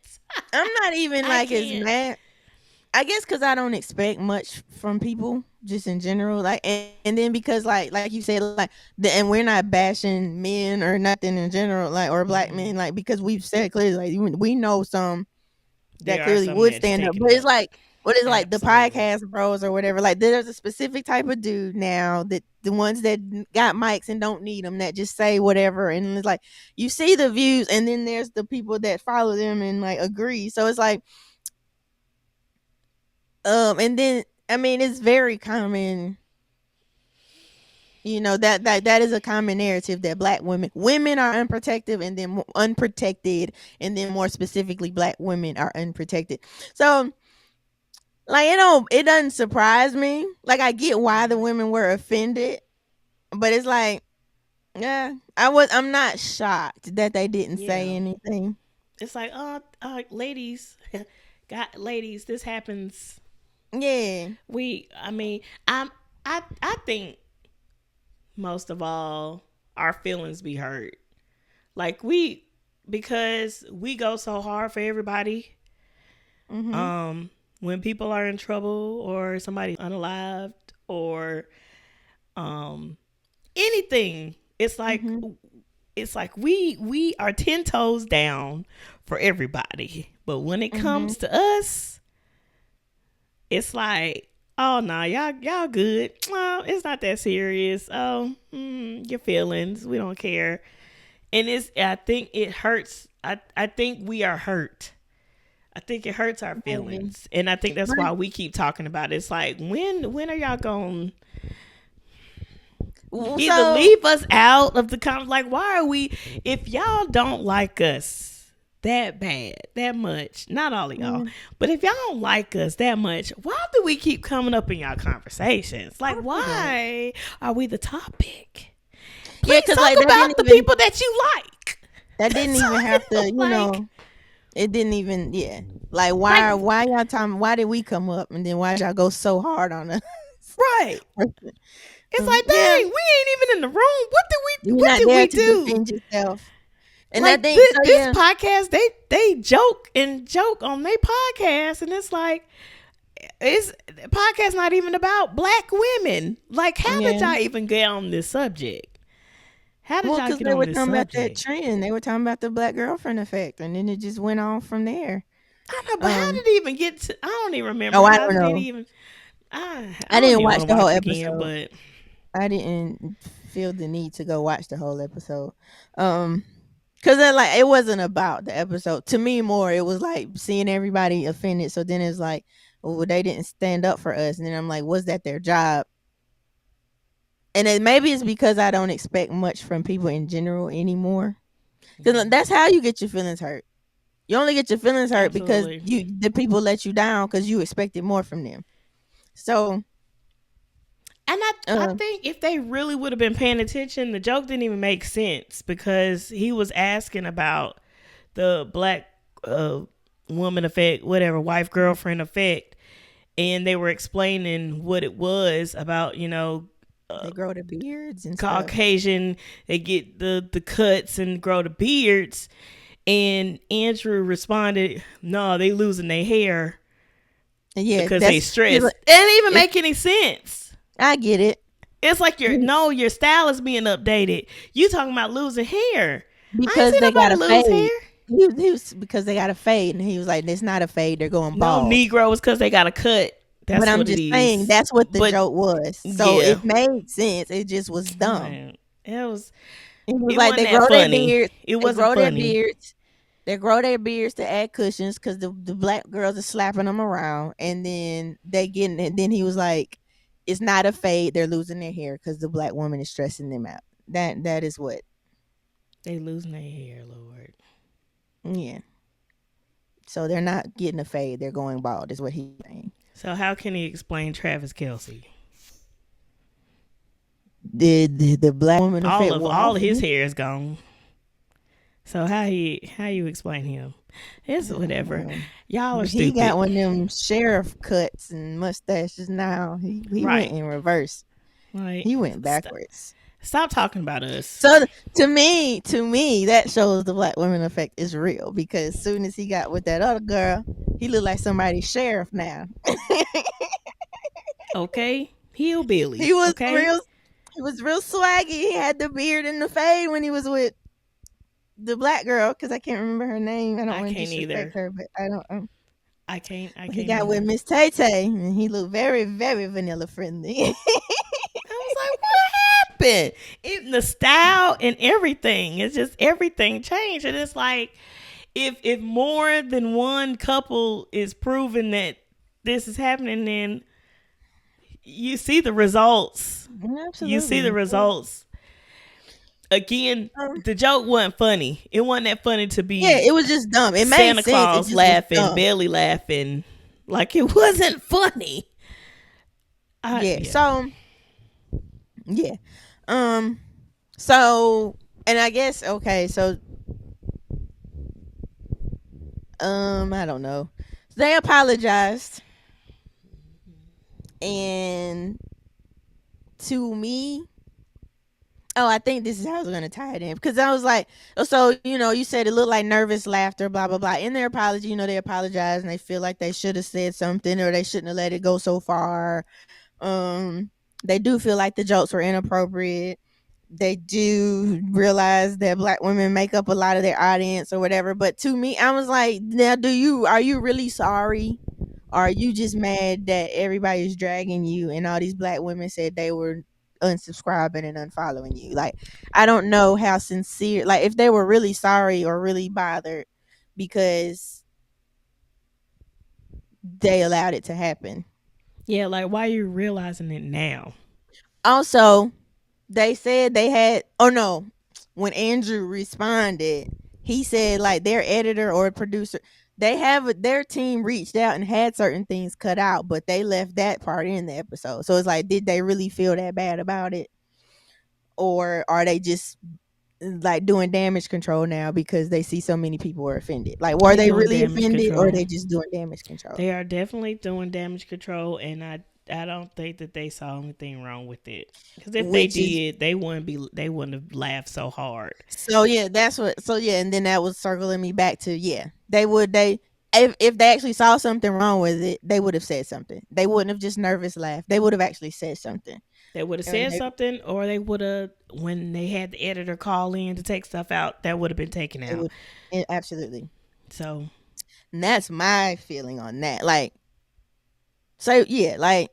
I'm not even I like as can't. mad. I guess because I don't expect much from people just in general. Like and then because like you said, like and we're not bashing men or nothing in general, like or black Mm-hmm. men, like because we've said clearly, like we know some that There are clearly some would that's stand up. taking But it's up. like what is like the Absolutely. podcast bros or whatever. Like there's a specific type of dude now that the ones that got mics and don't need them that just say whatever, and it's like you see the views, and then there's the people that follow them and like agree. So it's like and then I mean it's very common. That is a common narrative that black women are unprotected, and then unprotected, and then more specifically black women are unprotected. So like it doesn't surprise me. Like I get why the women were offended, but it's like, yeah, I'm not shocked that they didn't say Yeah. anything. It's like, ladies, got ladies, this happens. Yeah. I mean, I think most of all, our feelings be hurt. Like because we go so hard for everybody. Mhm. When people are in trouble or somebody's unalived or anything, Mhm. it's like we are 10 toes down for everybody. But when it Mhm. comes to us, it's like, oh no, y'all good. Oh, it's not that serious. Oh, your feelings, we don't care. And I think it hurts. I think we are hurt. I think it hurts our Maybe. feelings, and I think that's But why we keep talking about it. It's like, when are y'all going either so leave us out of the comments? Like, why are we? If y'all don't like us, that bad, that much, not all of y'all, Yeah, but if y'all don't like us that much, why do we keep coming up in y'all conversations? Like, I forgot. why are we the topic? Yeah, Please because talk like about the people that you like. that didn't even have to, Like, it didn't even, yeah. Like like, why y'all talking? Why did we come up and then why y'all go so hard on us? right. It's like, Yeah, dang, we ain't even in the room. you're What not did there we to do? defend yourself. And I Like think so. this Yeah, podcast, they joke and joke on their podcast, and it's like, it's the podcast not even about black women. Like, how did yeah. y'all even get on this subject? How did Well, y'all because get they on were this talking about that subject? trend. They were talking about the black girlfriend effect, and then it just went on from there. I know, but how Um. did it even get to? I don't even remember. Oh, I How don't did it know. even? I I don't didn't even want watch to the whole watch it again. episode. But I didn't feel the need to go watch the whole episode. Um, because like it wasn't about the episode. To me, more it was like seeing everybody offended. So then it's like, well, they didn't stand up for us, and then I'm like, was that their job? And then maybe it's because I don't expect much from people in general anymore. Because that's how you get your feelings hurt. You only get your feelings hurt because absolutely. the people let you down because you expected more from them. So, And I uh, think if they really would have been paying attention, the joke didn't even make sense because he was asking about the black uh, woman effect, whatever, wife girlfriend effect, and they were explaining what it was about, they grow their beards and stuff. Caucasian, they get the cuts and grow the beards, and Andrew responded, "No, they losing their hair And yeah, because they that's stressed." It didn't even it. make any sense. I get it. It's like your style is being updated. You talking about losing hair? I ain't Because seen they got nobody a lose fade. hair. He was because they got a fade, and he was like, "It's not a fade. They're going No bald." Negroes because they got a cut. But That's I'm what it just saying is. that's what the But joke was. So yeah, it made sense. It just was dumb. man, it was. He was It like, wasn't they that grow their funny. beards. It They wasn't grow their funny. beards. They grow their beards to add cushions because the black girls are slapping them around, and then they getting. And then he was like, "It's not a fade. They're losing their hair because the black woman is stressing them out." That is what. They losing their hair, Lord. Yeah. So they're not getting a fade. They're going bald. Is what he's saying. So how can he explain Travis Kelsey? The black woman All effect of will all of his often. hair is gone. So how you explain him? It's whatever. Y'all are But he got stupid. one of them sheriff cuts and mustaches now. He went Right. in reverse. Like, He went backwards. stop talking about us. So to me, that shows the black women effect is real because as soon as he got with that other girl, he looked like somebody's sheriff now. Okay? Hillbilly. he was Okay? real he was real swaggy. He had the beard and the fade when he was with the black girl because I can't remember her name. I don't I want to can't disrespect either. her, but I don't. I He can't got with either. Miss Tay Tay, and he looked very, very vanilla friendly. I was like, what happened? The style and everything. It's just everything changed. And it's like if more than one couple is proving that this is happening, then you see the results. You see the Absolutely. results. Again, Um, the joke wasn't funny. It wasn't that funny to yeah, be it was just dumb. It made Santa sense. It Claus just was laughing, dumb. belly laughing. Like, it wasn't funny. Yeah. Yeah. So yeah. Um. So and I guess okay. So I don't know. They apologized, and to me, oh, I think this is how I was gonna tie it in because I was like, oh, so you said it looked like nervous laughter, blah blah blah. In their apology, they apologize and they feel like they should have said something or they shouldn't have let it go so far. Um, they do feel like the jokes were inappropriate. They do realize that black women make up a lot of their audience or whatever. But to me, I was like, now, are you really sorry? Or are you just mad that everybody's dragging you and all these black women said they were unsubscribing and unfollowing you? Like, I don't know how sincere, like, if they were really sorry or really bothered because they allowed it to happen. Yeah, like, why are you realizing it now? Also, they said they had, oh no, when Andrew responded, he said like their editor or producer, they have their team reached out and had certain things cut out, but they left that part in the episode. So it's like, did they really feel that bad about it, or are they just like doing damage control now because they see so many people were offended? Like, were They they doing really damage offended, or are control. they just doing damage control? They are definitely doing damage control, and I don't think that they saw anything wrong with it. Because if they Which is did, they wouldn't have laughed so hard. so yeah, that's what so yeah, and then that was circling me back to yeah. They if they actually saw something wrong with it, they would have said something. They wouldn't have just nervous laughed. They would have actually said something. They would have And said something, or they would have, when they had the editor call in to take stuff out, that would have been taken they out. would absolutely. So And that's my feeling on that. Like, so yeah, like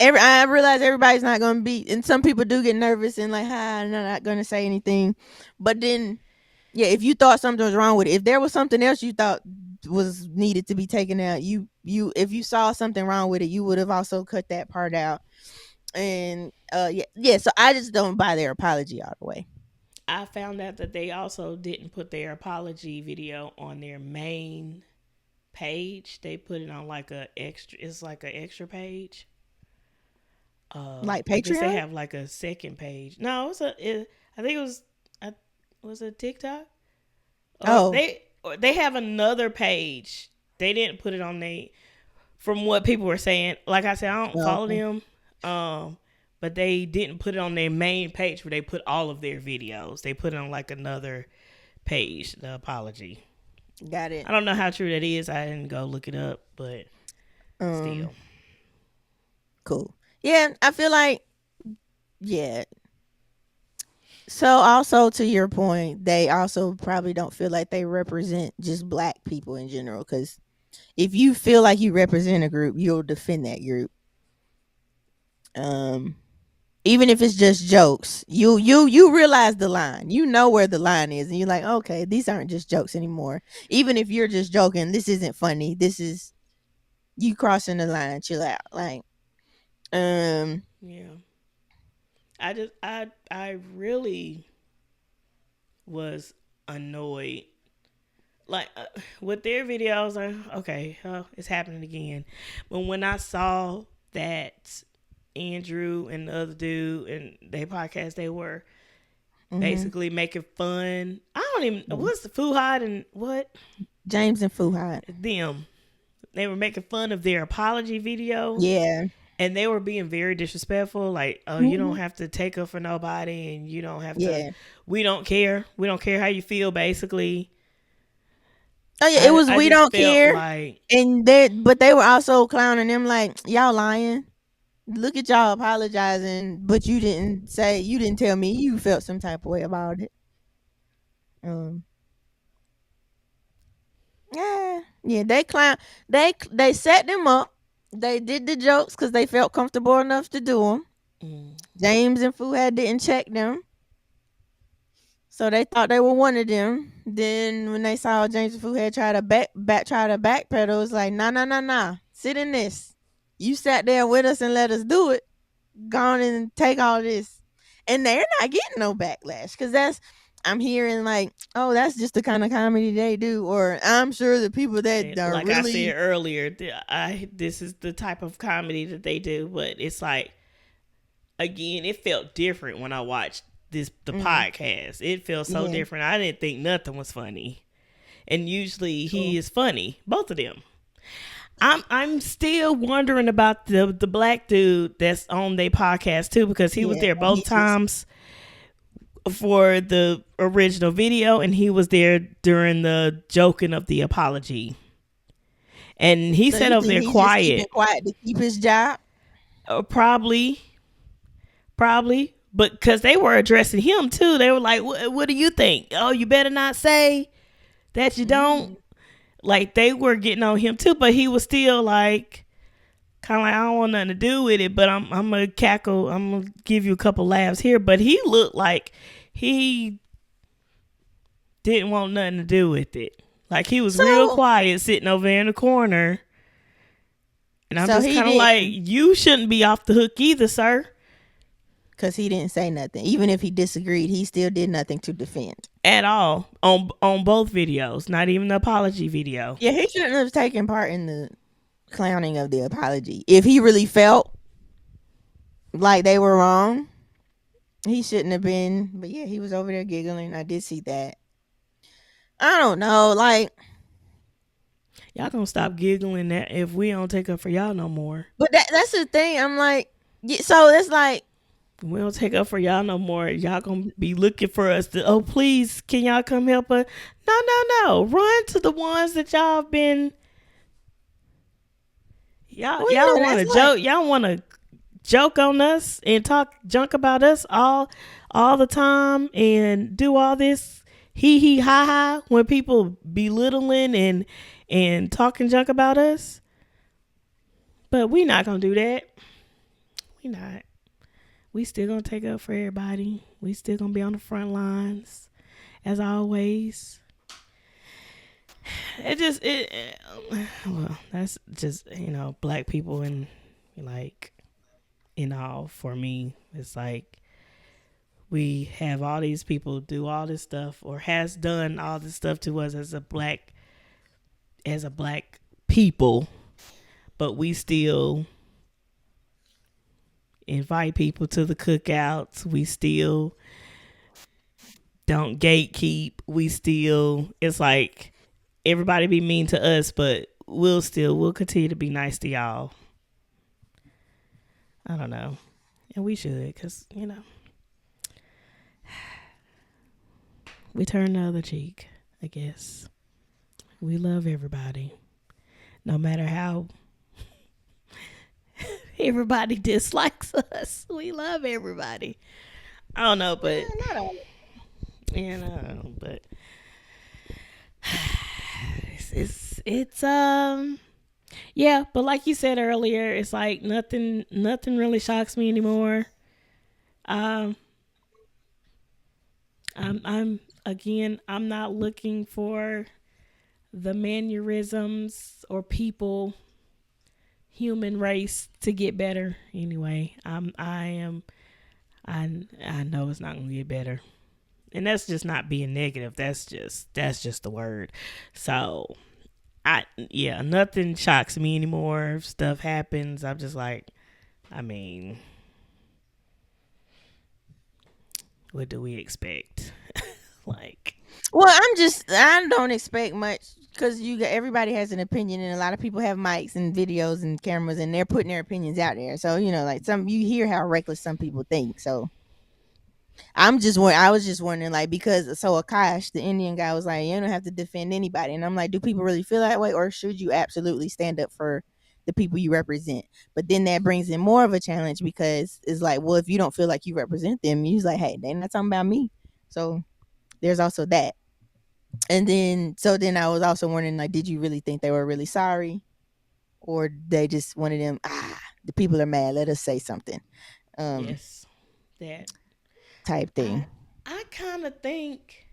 I realize everybody's not gonna be, and some people do get nervous and like, hi, I'm not gonna say anything. But then, yeah, if you thought something was wrong with it, if there was something else you thought was needed to be taken out, if you saw something wrong with it, you would have also cut that part out. And yeah. So I just don't buy their apology all the way. I found out that they also didn't put their apology video on their main page. They put it on like a extra. It's like an extra page. Like I guess they Patreon. have like a second page. No, I think it was. Was it TikTok? Oh, Or they have another page. They didn't put it on they. From what people were saying, like I said, I don't follow okay, them. But they didn't put it on their main page where they put all of their videos. They put it on like another page. The apology. got it. I don't know how true that is. I didn't go look it up, but Um, still. cool. Yeah, I feel like yeah. So also to your point, they also probably don't feel like they represent just black people in general. Because if you feel like you represent a group, you'll defend that group. Um, Even if it's just jokes, you realize the line. You know where the line is, and you're like, okay, these aren't just jokes anymore. Even if you're just joking, this isn't funny. This is you crossing the line. Chill out. Like, um, Yeah. I really was annoyed. Like with their videos, okay, it's happening again. But when I saw that Andrew and the other dude and their podcast, they were mm-hmm. basically making fun. I don't even what's the Fuhad and what James and Fuhad. them. They were making fun of their apology video, Yeah. and they were being very disrespectful. Like, oh, you don't Mhm. have to take up for nobody, and you don't have to. Yeah. We don't care. We don't care how you feel. Basically, Oh yeah, it was I we just don't felt care, like and but they were also clowning them like y'all lying. Look at y'all apologizing, but you didn't tell me you felt some type of way about it. Um, yeah, they clown. They set them up. They did the jokes because they felt comfortable enough to do them. mm, James and Fuhad didn't check them, so they thought they were one of them. Then when they saw James and Fuhad try to backpedal, it was like, nah. Sit in this. You sat there with us and let us do it. Go on and take all this. And they're not getting no backlash because I'm hearing like, oh, that's just the kind of comedy they do. Or I'm sure the people that are like I really said earlier, this is the type of comedy that they do. But it's like, again, it felt different when I watched the mm, podcast. It felt so yeah, different. I didn't think nothing was funny, and usually he cool. is funny. Both of them. I'm still wondering about the black dude that's on their podcast too, because he was Yeah, there both he is. times for the original video, and he was there during the joking of the apology. And he So sat you over think there he's just keeping quiet. quiet to keep his job? Probably, but because they were addressing him too, they were like, "What do you think? Oh, you better not say that you don't." Mm. Like they were getting on him too, but he was still like, kind of like, I don't want nothing to do with it, but I'm gonna cackle. I'm gonna give you a couple laughs here. But he looked like he didn't want nothing to do with it. Like he was real So quiet, sitting over there in the corner. And I'm so just he kind of like, didn't you shouldn't be off the hook either, sir. because he didn't say nothing. Even if he disagreed, he still did nothing to defend. at all on both videos. Not even the apology video. Yeah, he shouldn't have taken part in the clowning of the apology. If he really felt like they were wrong, he shouldn't have been. But yeah, he was over there giggling. I did see that. I don't know, like, Y'all gonna stop giggling that if we don't take up for y'all no more. but that's the thing. I'm like, yeah, so it's like, We don't take up for y'all no more. Y'all gonna be looking for us to. Oh, please, can y'all come help us? No, no, no. Run to the ones that y'all been. well, Y'all yeah, want that's to like, joke. Y'all want to joke on us and talk junk about us all the time and do all this hee ha ha when people belittling and talking junk about us. But we not gonna do that. We not. We still gonna take up for everybody. We still gonna be on the front lines as always. Well, that's just black people and like in all for me. It's like we have all these people do all this stuff or has done all this stuff to us as a black people, but we still invite people to the cookouts. We still don't gatekeep. We still, it's like everybody be mean to us, but we'll continue to be nice to y'all. I don't know. And we should, because, we turn the other cheek, I guess. We love everybody. No matter how everybody dislikes us, we love everybody. I don't know, but not all. but it's yeah, but like you said earlier, it's like nothing really shocks me anymore. Um I'm again, I'm not looking for the mannerisms or people, human race to get better anyway. I know it's not going to get better. And that's just not being negative. That's just the word. So, nothing shocks me anymore. If stuff happens, I'm just like, I mean, what do we expect? Like, Well, I don't expect much because everybody has an opinion, and a lot of people have mics and videos and cameras, and they're putting their opinions out there. So like you hear how reckless some people think. So I was just wondering, like, because so Akash, the Indian guy, was like, you don't have to defend anybody, and I'm like, do people really feel that way, or should you absolutely stand up for the people you represent? But then that brings in more of a challenge because it's like, well, if you don't feel like you represent them, you're like, hey, they're not talking about me. So there's also that. And then I was also wondering, like, did you really think they were really sorry, or they just wanted them? The people are mad. Let us say something, um, yes, that type I thing. I kind of think.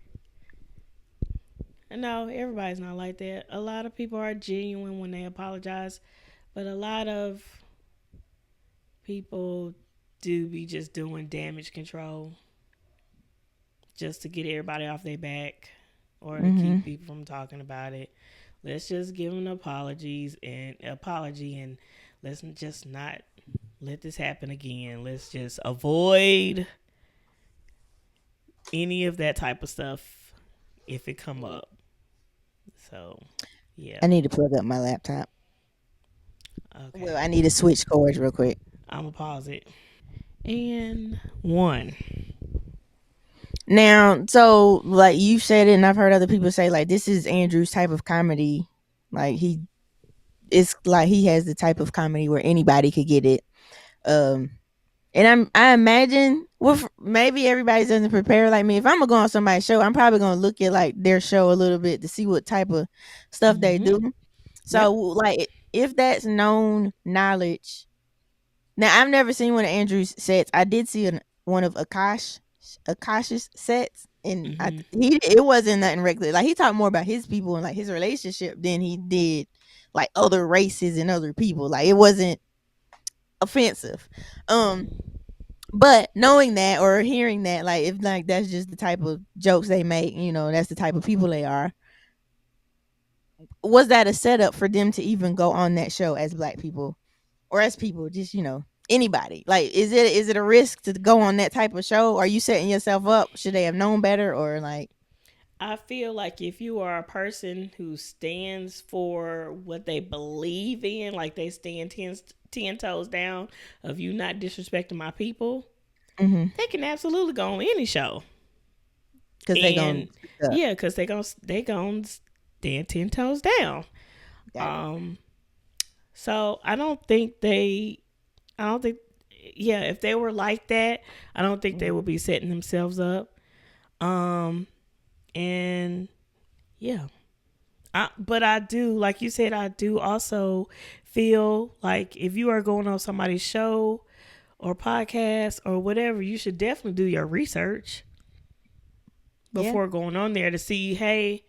No, everybody's not like that. A lot of people are genuine when they apologize, but a lot of people do be just doing damage control just to get everybody off their back or to Mm-hmm. keep people from talking about it. Let's just give them apology and let's just not let this happen again. Let's just avoid any of that type of stuff if it come up. So, yeah. I need to plug up my laptop. Well, Okay. I need to switch cords real quick. I'm gonna pause it. And one. Now, so like you said it, and I've heard other people say, like, this is Andrew's type of comedy. Like it's like he has the type of comedy where anybody could get it. Um, And I imagine, well, maybe everybody doesn't prepare like me. If I'm gonna go on somebody's show, I'm probably gonna look at like their show a little bit to see what type of stuff they Mm-hmm. do. So, Yep. like, if that's known knowledge, now I've never seen one of Andrew's sets. I did see one of Akash's sets, and Mm-hmm. it wasn't nothing regular. Like, he talked more about his people and like his relationship than he did like other races and other people. Like, it wasn't offensive. Um, But knowing that or hearing that, like if like that's just the type of jokes they make, that's the type of people they are. Was that a setup for them to even go on that show as black people or as people, just anybody? Like, is it a risk to go on that type of show? Are you setting yourself up? Should they have known better, or like? I feel like if you are a person who stands for what they believe in, like they stand ten toes down of you not disrespecting my people, Mm-hmm. they can absolutely go on any show. Because they gonna And speak up. yeah, because they gonna stand 10 toes down. Got it. Um, so I don't think, yeah, if they were like that, I don't think they Mhm. would be setting themselves up. Um, and yeah, but I do, like you said, I do also feel like if you are going on somebody's show or podcast or whatever, you should definitely do your research Yeah. before going on there to see, hey,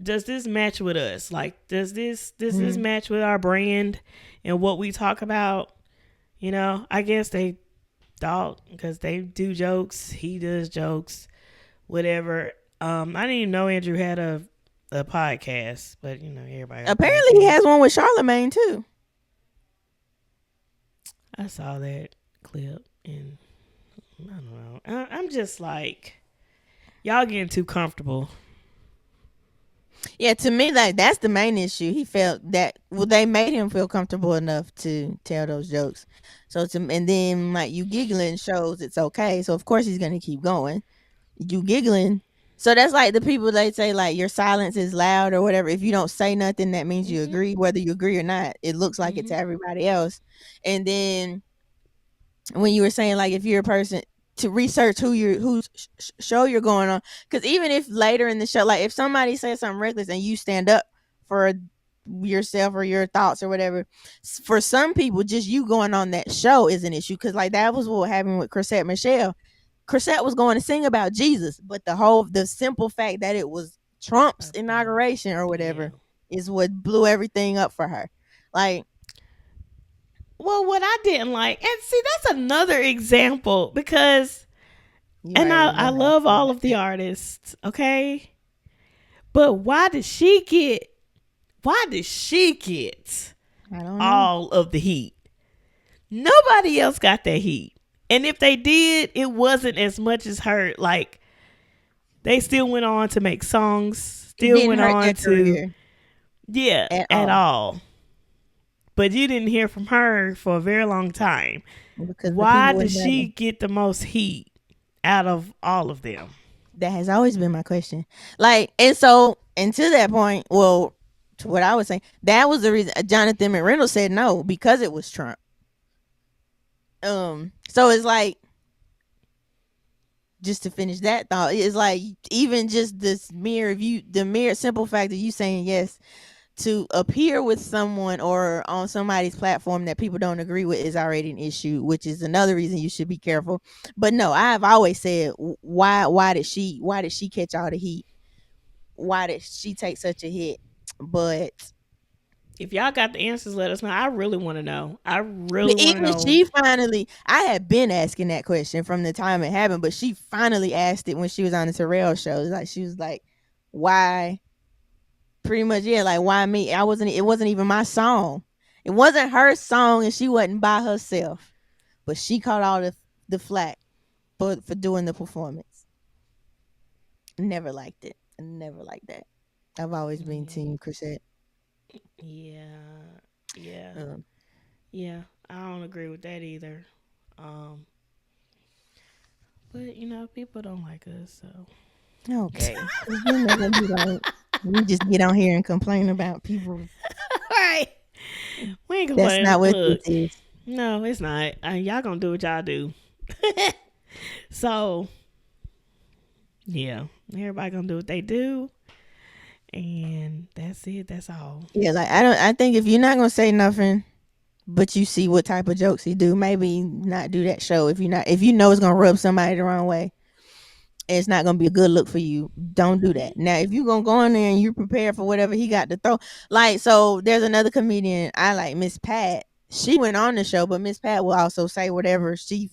does this match with us? Like, does this Mm-hmm. match with our brand and what we talk about? I guess they thought because they do jokes, he does jokes, whatever. I didn't even know Andrew had a podcast, but everybody got a Apparently, he podcast. has one with Charlemagne too. I saw that clip and I don't know. I'm just like, y'all getting too comfortable. Yeah, to me, like that's the main issue. He felt that they made him feel comfortable enough to tell those jokes. So and then like you giggling shows it's okay. So of course he's gonna keep going. You giggling. So that's like the people they say like your silence is loud or whatever. If you don't say nothing, that means you Mhm. agree. Whether you agree or not, it looks like it to Mhm. everybody else. And then when you were saying like if you're a person to research whose show you're going on, because even if later in the show, like if somebody says something reckless and you stand up for yourself or your thoughts or whatever, for some people just you going on that show is an issue, because like that was what happened with Chrisette Michelle. Chrisette was going to sing about Jesus, but the simple fact that it was Trump's About inauguration or yeah. whatever is what blew everything up for her. Like, Well, what I didn't like, and see, that's another example because, you and I already know I how I love feel all about of the that. artists, okay, but why did she get I don't know. all of the heat? Nobody else got that heat. And if they did, it wasn't as much as her. Like, they still went on to make songs, It still didn't went hurt on their to, career yeah, at at all all. But you didn't hear from her for a very long time. because the Why people was does better. she get the most heat out of all of them? That has always been my question. Like, and so, and to that point, well, to what I was saying, that was the reason Jonathan McReynolds said no because it was Trump. So it's like, just to finish that thought, it's like even just this mere view, the mere simple fact of you saying yes to appear with someone or on somebody's platform that people don't agree with is already an issue, which is another reason you should be careful. But no, I've always said why did she catch all the heat? Why did she take such a hit? But If y'all got the answers, let us know. I really want to know. I really want to even know. she finally, I had been asking that question from the time it happened, but she finally asked it when she was on the Terrell show. Like she was like, why, pretty much, yeah, like why me? It wasn't even my song. It wasn't her song and she wasn't by herself. But she caught all the flack for doing the performance. Never liked it. Never liked that. I've always been team Chrisette. Yeah, yeah, Um, yeah. I don't agree with that either. Um, but people don't like us, so. okay. We're not gonna be like, we just get on here and complain about people. Right. We ain't That's complaining. not what this Look, is. no, it's not. Y'all gonna do what y'all do. So yeah, everybody gonna do what they do, and that's it. That's all. Yeah, like I think if you're not gonna say nothing, but you see what type of jokes he do, maybe not do that show. If you know it's gonna rub somebody the wrong way, it's not gonna be a good look for you. Don't do Hmm. that. Now, if you gonna go in there and you prepare for whatever he got to throw, like so, there's another comedian I like, Miss Pat. She went on the show, but Miss Pat will also say whatever she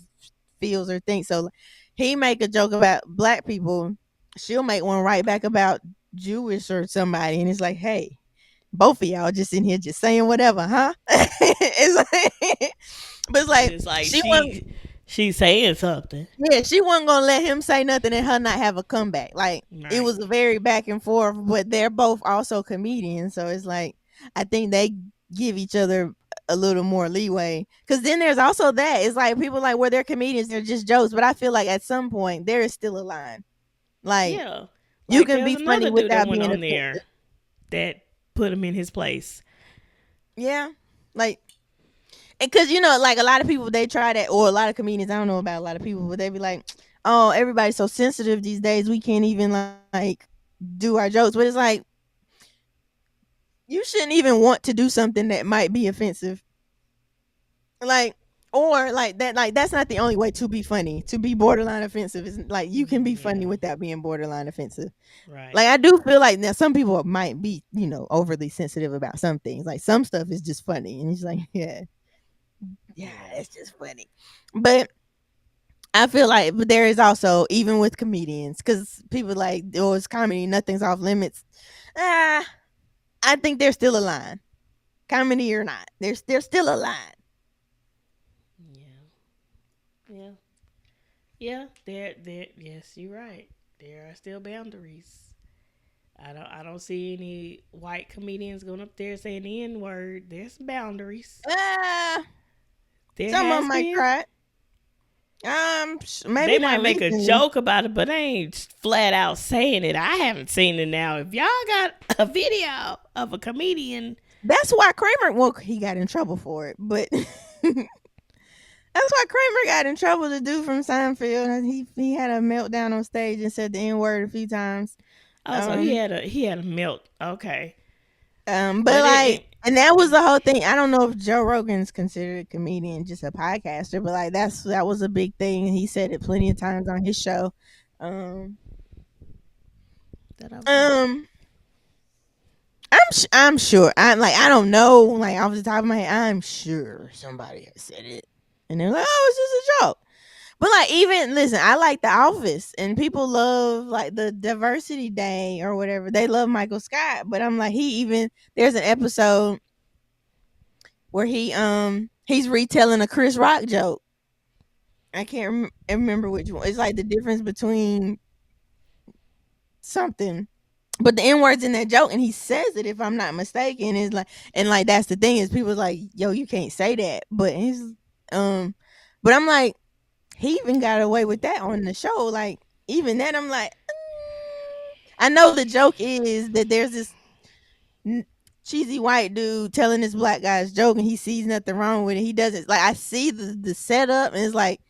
feels or thinks. So he make a joke about black people, she'll make one right back about Jewish or somebody, and it's like, hey, both of y'all just in here just saying whatever, huh? It's like, but it's But like it's like she wasn't. she's saying something. Yeah, she wasn't gonna let him say nothing and her not have a comeback. Like it Right. was a very back and forth, but they're both also comedians, so it's like I think they give each other a little more leeway. Because then there's also that it's like people like where they're comedians, they're just jokes. But I feel like at some point there is still a line. Like Yeah. you Like can there's be funny another dude that without went being on offensive. there that put him in his place. Yeah, like because like a lot of people they try that, or a lot of comedians. I don't know about a lot of people, but they be like, "Oh, everybody's so sensitive these days. We can't even like do our jokes." But it's like you shouldn't even want to do something that might be offensive, like or like that. Like that's not the only way to be funny. To be borderline offensive is like you can be funny Yeah. without being borderline offensive. Right. Like I do feel like now some people might be overly sensitive about some things. Like some stuff is just funny, and it's like yeah, Yeah. that's just funny, but I feel like but there is also even with comedians because people like, "Oh, it's comedy, nothing's off limits." Ah, I think there's still a line, comedy or not. There's still a line. Yeah. Yeah. Yeah. There. Yes, you're right. There are still boundaries. I don't see any white comedians going up there saying the N word. There's some boundaries. Ah, There some of them has might been. try it. Maybe They might not make a recently. joke about it, but they ain't flat out saying it. I haven't seen it now. If y'all got a video of a comedian, That's why Kramer. Well, he got in trouble for it, but that's why Kramer got in trouble. The dude from Seinfeld, and he had a meltdown on stage and said the N word a few times. oh, so he Um, had a melt. Okay, But but like, and that was the whole thing. I don't know if Joe Rogan's considered a comedian, just a podcaster, but like that was a big thing. He said it plenty of times on his show. Um, that I was. um, I'm sure. I don't know like off the top of my head. I'm sure somebody has said it, and they're like, oh, it's just a joke. But like, even listen, I like The Office, and people love like the Diversity Day or whatever. They love Michael Scott, but I'm like, there's an episode where he's retelling a Chris Rock joke. I can't remember which one. It's like the difference between something, but the N words in that joke, and he says it if I'm not mistaken. Is like, and like that's the thing is people's like, yo, you can't say that, but um, but I'm like, he even got away with that on the show. Like even then, I'm like, I know the joke is that there's this n- cheesy white dude telling this black guy's joke, and he sees nothing wrong with it. He doesn't like. I see the setup, and it's like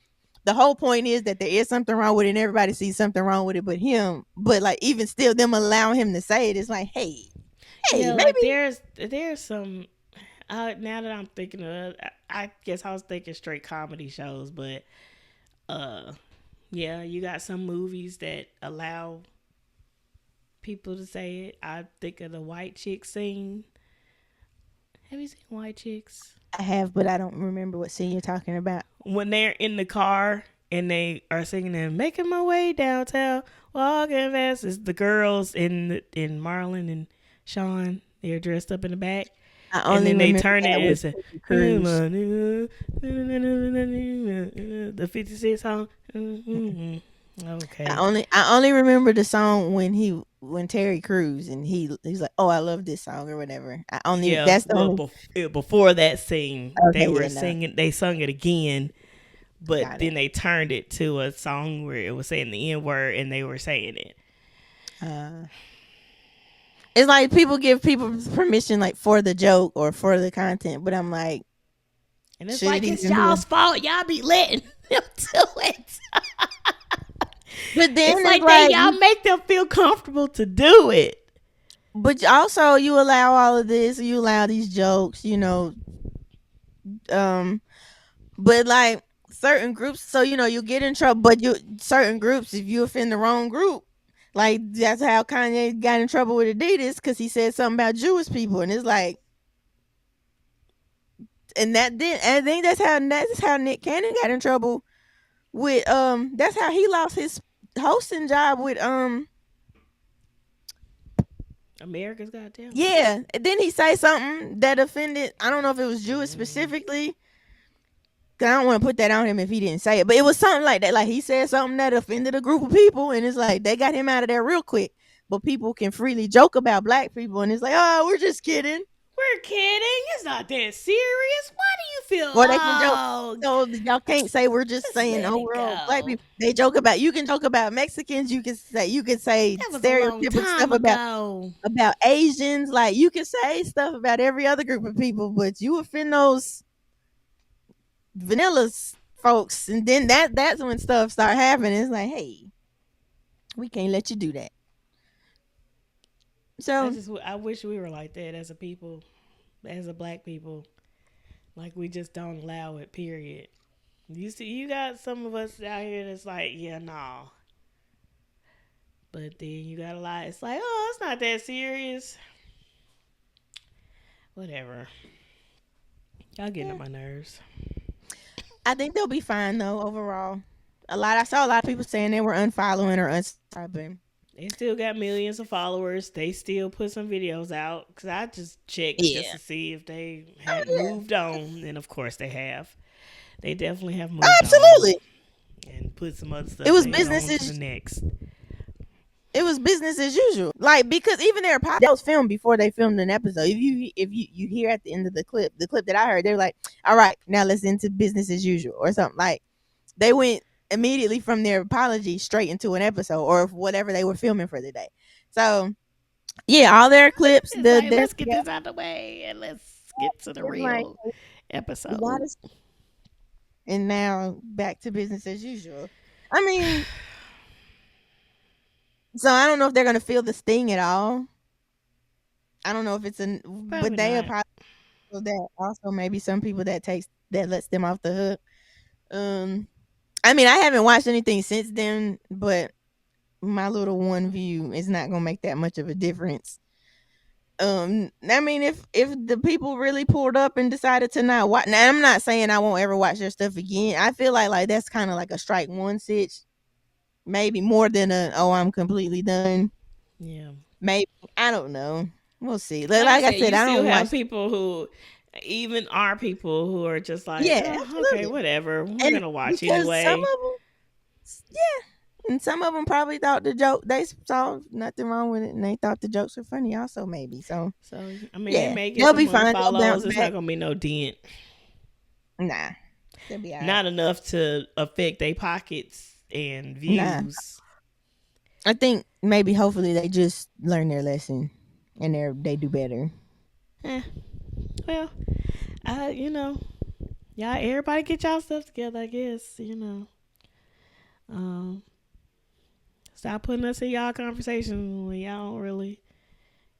the whole point is that there is something wrong with it, and everybody sees something wrong with it, but him. But like even still, them allowing him to say it is like, hey, Yeah, like maybe there's some. Now that I'm thinking of, I guess I was thinking straight comedy shows, but uh, yeah, you got some movies that allow people to say it. I think of the white chick scene. Have you seen White Chicks? I have, but I don't remember what scene you're talking about. When they're in the car and they are singing and making my way downtown, walking fast. It's the girls in Marlon and Sean. They're dressed up in the back, I and only then they remember turn it that and with it's a, Terry Crews. the 56 song. Okay. I only remember the song when Terry Crews and he's like, oh, I love this song or whatever. I only Yeah, that's the well, only. before that scene, they Okay, were yeah, no, singing. They sung it again, but got it. then they turned it to a song where it was saying the N word and they were saying it. Uh, it's like people give people permission like for the joke or for the content, but I'm like, And it's should it like it's even be? y'all's fault. Y'all be letting them do it. But then It's it's like they like, y'all make them feel comfortable to do it. but also you allow all of this, you allow these jokes, um, but like certain groups, so you get in trouble. But you certain groups, if you offend the wrong group, like that's how Kanye got in trouble with Adidas because he said something about Jewish people, and it's like, and I think that's how Nick Cannon got in trouble with that's how he lost his hosting job with America's Got Talent. yeah. And then he say something that offended, I don't know if it was Jewish specifically. 'Cause I don't want to put that on him if he didn't say it, but it was something like that. Like he said something that offended a group of people, and it's like they got him out of there real quick. But people can freely joke about black people, and it's like, oh, we're just kidding. We're kidding. It's not that serious. Why do you feel? Or they can joke. Oh, So y'all can't say we're just just saying let it overall black go. people. They joke about, you can joke about Mexicans. You can say That was a long stereotypical stuff time ago. about Asians. Like you can say stuff about every other group of people, but you offend those vanilla folks, and then that's when stuff start happening. It's like, hey, we can't let you do that. So I wish we were like that as a people, as a black people. Like we just don't allow it. Period. You see, you got some of us out here that's like, yeah, nah. But then you got a lot. It's like, oh, it's not that serious. Whatever. Y'all getting yeah, on my nerves. I think they'll be fine though overall. I saw a lot of people saying they were unfollowing or unsubscribing. They still got millions of followers. They still put some videos out. Because I just checked just Yeah. to see if they Oh had yeah. moved on. And of course they have. They definitely have Oh, moved on absolutely. and put some other It stuff was they business on to the as next. it was business as usual. Like because even their podcast that was filmed before they filmed an episode. If you hear at the end of the clip that I heard, they're like, "All right, now let's into business as usual" or something. Like they went immediately from their apology straight into an episode or whatever they were filming for the day. So yeah, all their clips, It's like, their let's get this out of the way and let's get to the it's like real we got episode. us, and now back to business as usual. I mean, so I don't know if they're gonna feel the sting at all. I don't know if it's but Probably they not. apologize for that. Also, maybe some people that lets them off the hook. Um, I mean, I haven't watched anything since then, but my little one view is not gonna make that much of a difference. I mean, if the people really pulled up and decided to not watch, now I'm not saying I won't ever watch their stuff again. I feel like that's kind of like a strike one sitch, maybe more than a oh I'm completely done. Yeah. Maybe I don't know. We'll see. Like I Like I said, said, you I still don't have watch. people who, even our people who are just like, Yeah, oh, okay, absolutely. whatever. We're And going to watch because some anyway. of them, yeah, and some of them probably thought the joke they saw nothing wrong with it, and they thought the jokes were funny also maybe. So So, I mean, they yeah, may get they'll some be more fine. They'll bounce follows. It's not back. going to be no dent. Nah, they'll be all right. Not enough to affect their pockets and Nah, views. I think maybe hopefully they just learn their lesson and they do better. Eh, well, you know, y'all, everybody get y'all stuff together, I guess, you know. Um, Stop putting us in y'all conversations when y'all don't really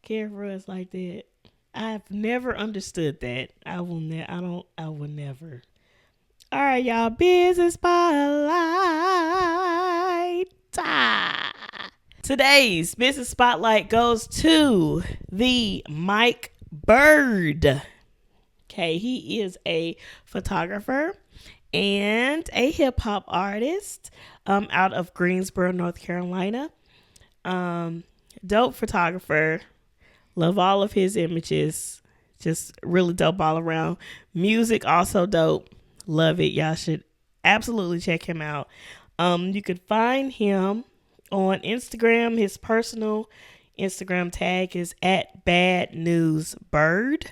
care for us like that. I've never understood that. I will never. All right, y'all. Business spotlight. Today's business spotlight goes to the Mike Byrd. Okay, he is a photographer and a hip hop artist out of Greensboro, North Carolina. Um, Dope photographer. Love all of his images. Just really dope all around. Music also dope. Love it. Y'all should absolutely check him out. You could find him on Instagram. His personal Instagram tag is at Bad News Byrd.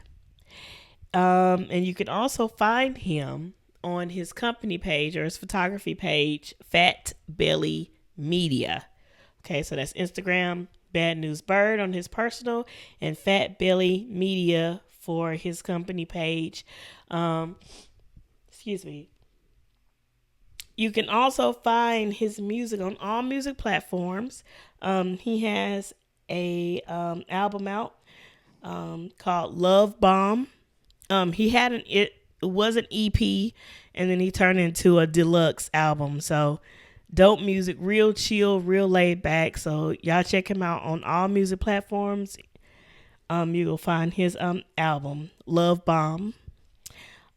And you can also find him on his company page or his photography page, Fat Belly Media. Okay, so that's Instagram, Bad News Byrd on his personal, and Fat Belly Media for his company page. Excuse me. You can also find his music on all music platforms. He has a album out called Love Bomb. It was an EP, and then he turned into a deluxe album. So dope music, real chill, real laid back. So y'all check him out on all music platforms. You will find his album Love Bomb.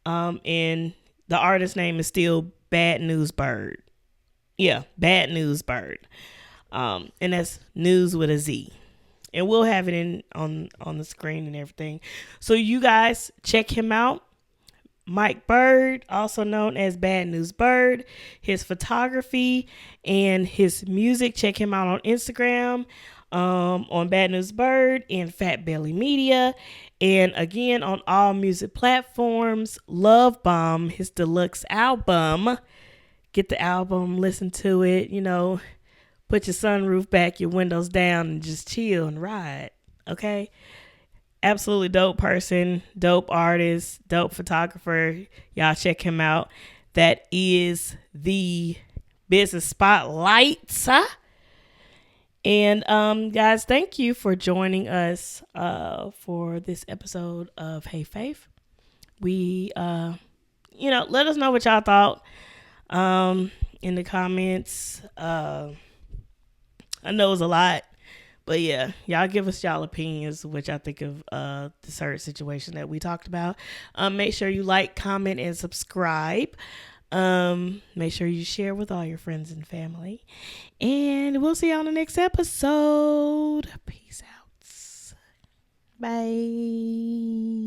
And the artist name is still Bad News Byrd. Yeah, Bad News Byrd. And that's news with a Z. And we'll have it in on the screen and everything. So you guys check him out. Mike Byrd, also known as Bad News Byrd, his photography and his music. Check him out on Instagram, on Bad News Byrd and Fat Belly Media. And again, on all music platforms, Love Bomb, his deluxe album. Get the album, listen to it, put your sunroof back, your windows down, and just chill and ride. Okay? Absolutely dope person, dope artist, dope photographer. Y'all check him out. That is the Business Spotlights. And guys, thank you for joining us for this episode of Hey Fave. We let us know what y'all thought in the comments. I know it's a lot, but yeah, y'all give us y'all opinions, which I think of the certain situation that we talked about. Make sure you like, comment, and subscribe. Make sure you share with all your friends and family. And we'll see you on the next episode. Peace out. Bye.